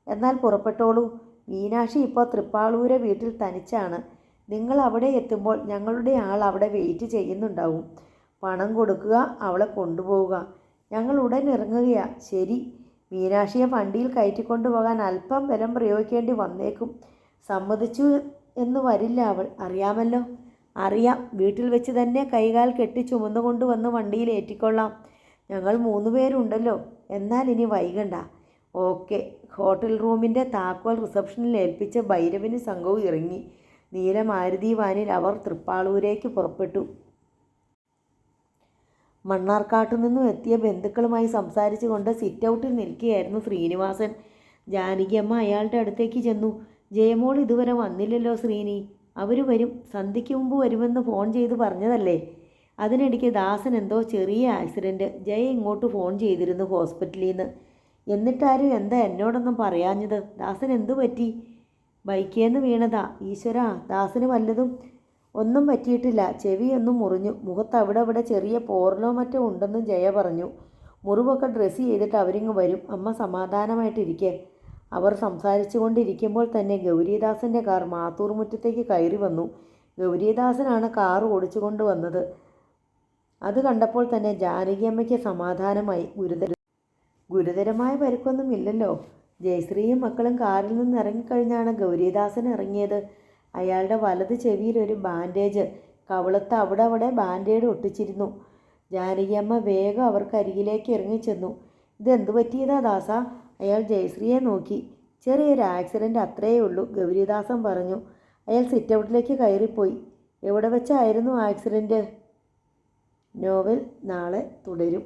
എന്നാൽ പുറപ്പെട്ടോളൂ. മീനാക്ഷി ഇപ്പോൾ തൃപ്പാളൂരെ വീട്ടിൽ തനിച്ചാണ്. നിങ്ങൾ അവിടെ എത്തുമ്പോൾ ഞങ്ങളുടെ ആൾ അവിടെ വെയിറ്റ് ചെയ്യുന്നുണ്ടാവും. പണം കൊടുക്കുക, അവളെ കൊണ്ടുപോവുക. ഞങ്ങൾ ഉടൻ ഇറങ്ങുകയാ. ശരി. മീനാക്ഷിയെ വണ്ടിയിൽ കയറ്റിക്കൊണ്ടുപോകാൻ അല്പം ബലം പ്രയോഗിക്കേണ്ടി വന്നേക്കും. സമ്മതിച്ചു എന്ന് വരില്ല അവൾ, അറിയാമല്ലോ. അറിയാം. വീട്ടിൽ വെച്ച് തന്നെ കൈകാൽ കെട്ടി ചുമന്നുകൊണ്ടുവന്ന് വണ്ടിയിൽ ഏറ്റിക്കൊള്ളാം. ഞങ്ങൾ 3 പേരുണ്ടല്ലോ. എന്നാൽ ഇനി വൈകണ്ട. ഓക്കെ. ഹോട്ടൽ റൂമിൻ്റെ താക്കോൽ റിസപ്ഷനിൽ ഏൽപ്പിച്ച് ഭൈരവന് സംഘവും ഇറങ്ങി. നീല മാരുതി വാനിൽ അവർ തൃപ്പാളൂരേക്ക് പുറപ്പെട്ടു. മണ്ണാർക്കാട്ടു നിന്നും എത്തിയ ബന്ധുക്കളുമായി സംസാരിച്ചു കൊണ്ട് സിറ്റ് ഔട്ടിൽ നിൽക്കുകയായിരുന്നു ശ്രീനിവാസൻ. ജാനകിയമ്മ അയാളുടെ അടുത്തേക്ക് ചെന്നു. ജയമോൾ ഇതുവരെ വന്നില്ലല്ലോ ശ്രീനി. അവർ വരും, സന്ധ്യയ്ക്ക് മുമ്പ് വരുമെന്ന് ഫോൺ ചെയ്ത് പറഞ്ഞതല്ലേ. അതിനിടയ്ക്ക് ദാസൻ എന്തോ ചെറിയ ആക്സിഡൻറ്റ്. ജയ ഇങ്ങോട്ട് ഫോൺ ചെയ്തിരുന്നു ഹോസ്പിറ്റലിൽ നിന്ന്. എന്നിട്ടാരും എന്താ എന്നോടൊന്നും പറയാഞ്ഞത്? ദാസൻ എന്തു പറ്റി? ബൈക്കേന്ന് വീണതാ. ഈശ്വരാ, ദാസന് വല്ലതും? ഒന്നും പറ്റിയിട്ടില്ല. ചെവിയൊന്നും മുറിഞ്ഞു. മുഖത്ത് അവിടെ ചെറിയ പോറലോ മറ്റോ ഉണ്ടെന്നും ജയ പറഞ്ഞു. മുറിവൊക്കെ ഡ്രസ്സ് ചെയ്തിട്ട് അവരിങ്ങ് വരും. അമ്മ സമാധാനമായിട്ടിരിക്കെ. അവർ സംസാരിച്ചു കൊണ്ടിരിക്കുമ്പോൾ തന്നെ ഗൗരീദാസൻ്റെ കാർ മാത്തൂർ മുറ്റത്തേക്ക് കയറി വന്നു. ഗൗരീദാസനാണ് കാർ ഓടിച്ചു കൊണ്ടുവന്നത്. അത് കണ്ടപ്പോൾ തന്നെ ജാനകിയമ്മയ്ക്ക് സമാധാനമായി. ഗുരുതരമായ പരിക്കൊന്നും ഇല്ലല്ലോ. ജയശ്രീയും മക്കളും കാറിൽ നിന്ന് ഇറങ്ങിക്കഴിഞ്ഞാണ് ഗൗരീദാസൻ ഇറങ്ങിയത്. അയാളുടെ വലത് ചെവിയിൽ ഒരു ബാൻഡേജ്, കവിളത്ത് അവിടെ ബാൻഡേഡ് ഒട്ടിച്ചിരുന്നു. ജാനകിയമ്മ വേഗം അവർക്കരികിലേക്ക് ഇറങ്ങിച്ചെന്നു. ഇതെന്തു പറ്റിയതാ ദാസ? അയാൾ ജയശ്രീയെ നോക്കി. ചെറിയൊരു ആക്സിഡൻറ്റ്, അത്രയേ ഉള്ളൂ, ഗൗരീദാസൻ പറഞ്ഞു. അയാൾ സിറ്റ് ഔട്ടിലേക്ക് കയറിപ്പോയി. എവിടെ വെച്ചായിരുന്നു ആക്സിഡൻറ്റ്? നോവൽ നാളെ തുടരും.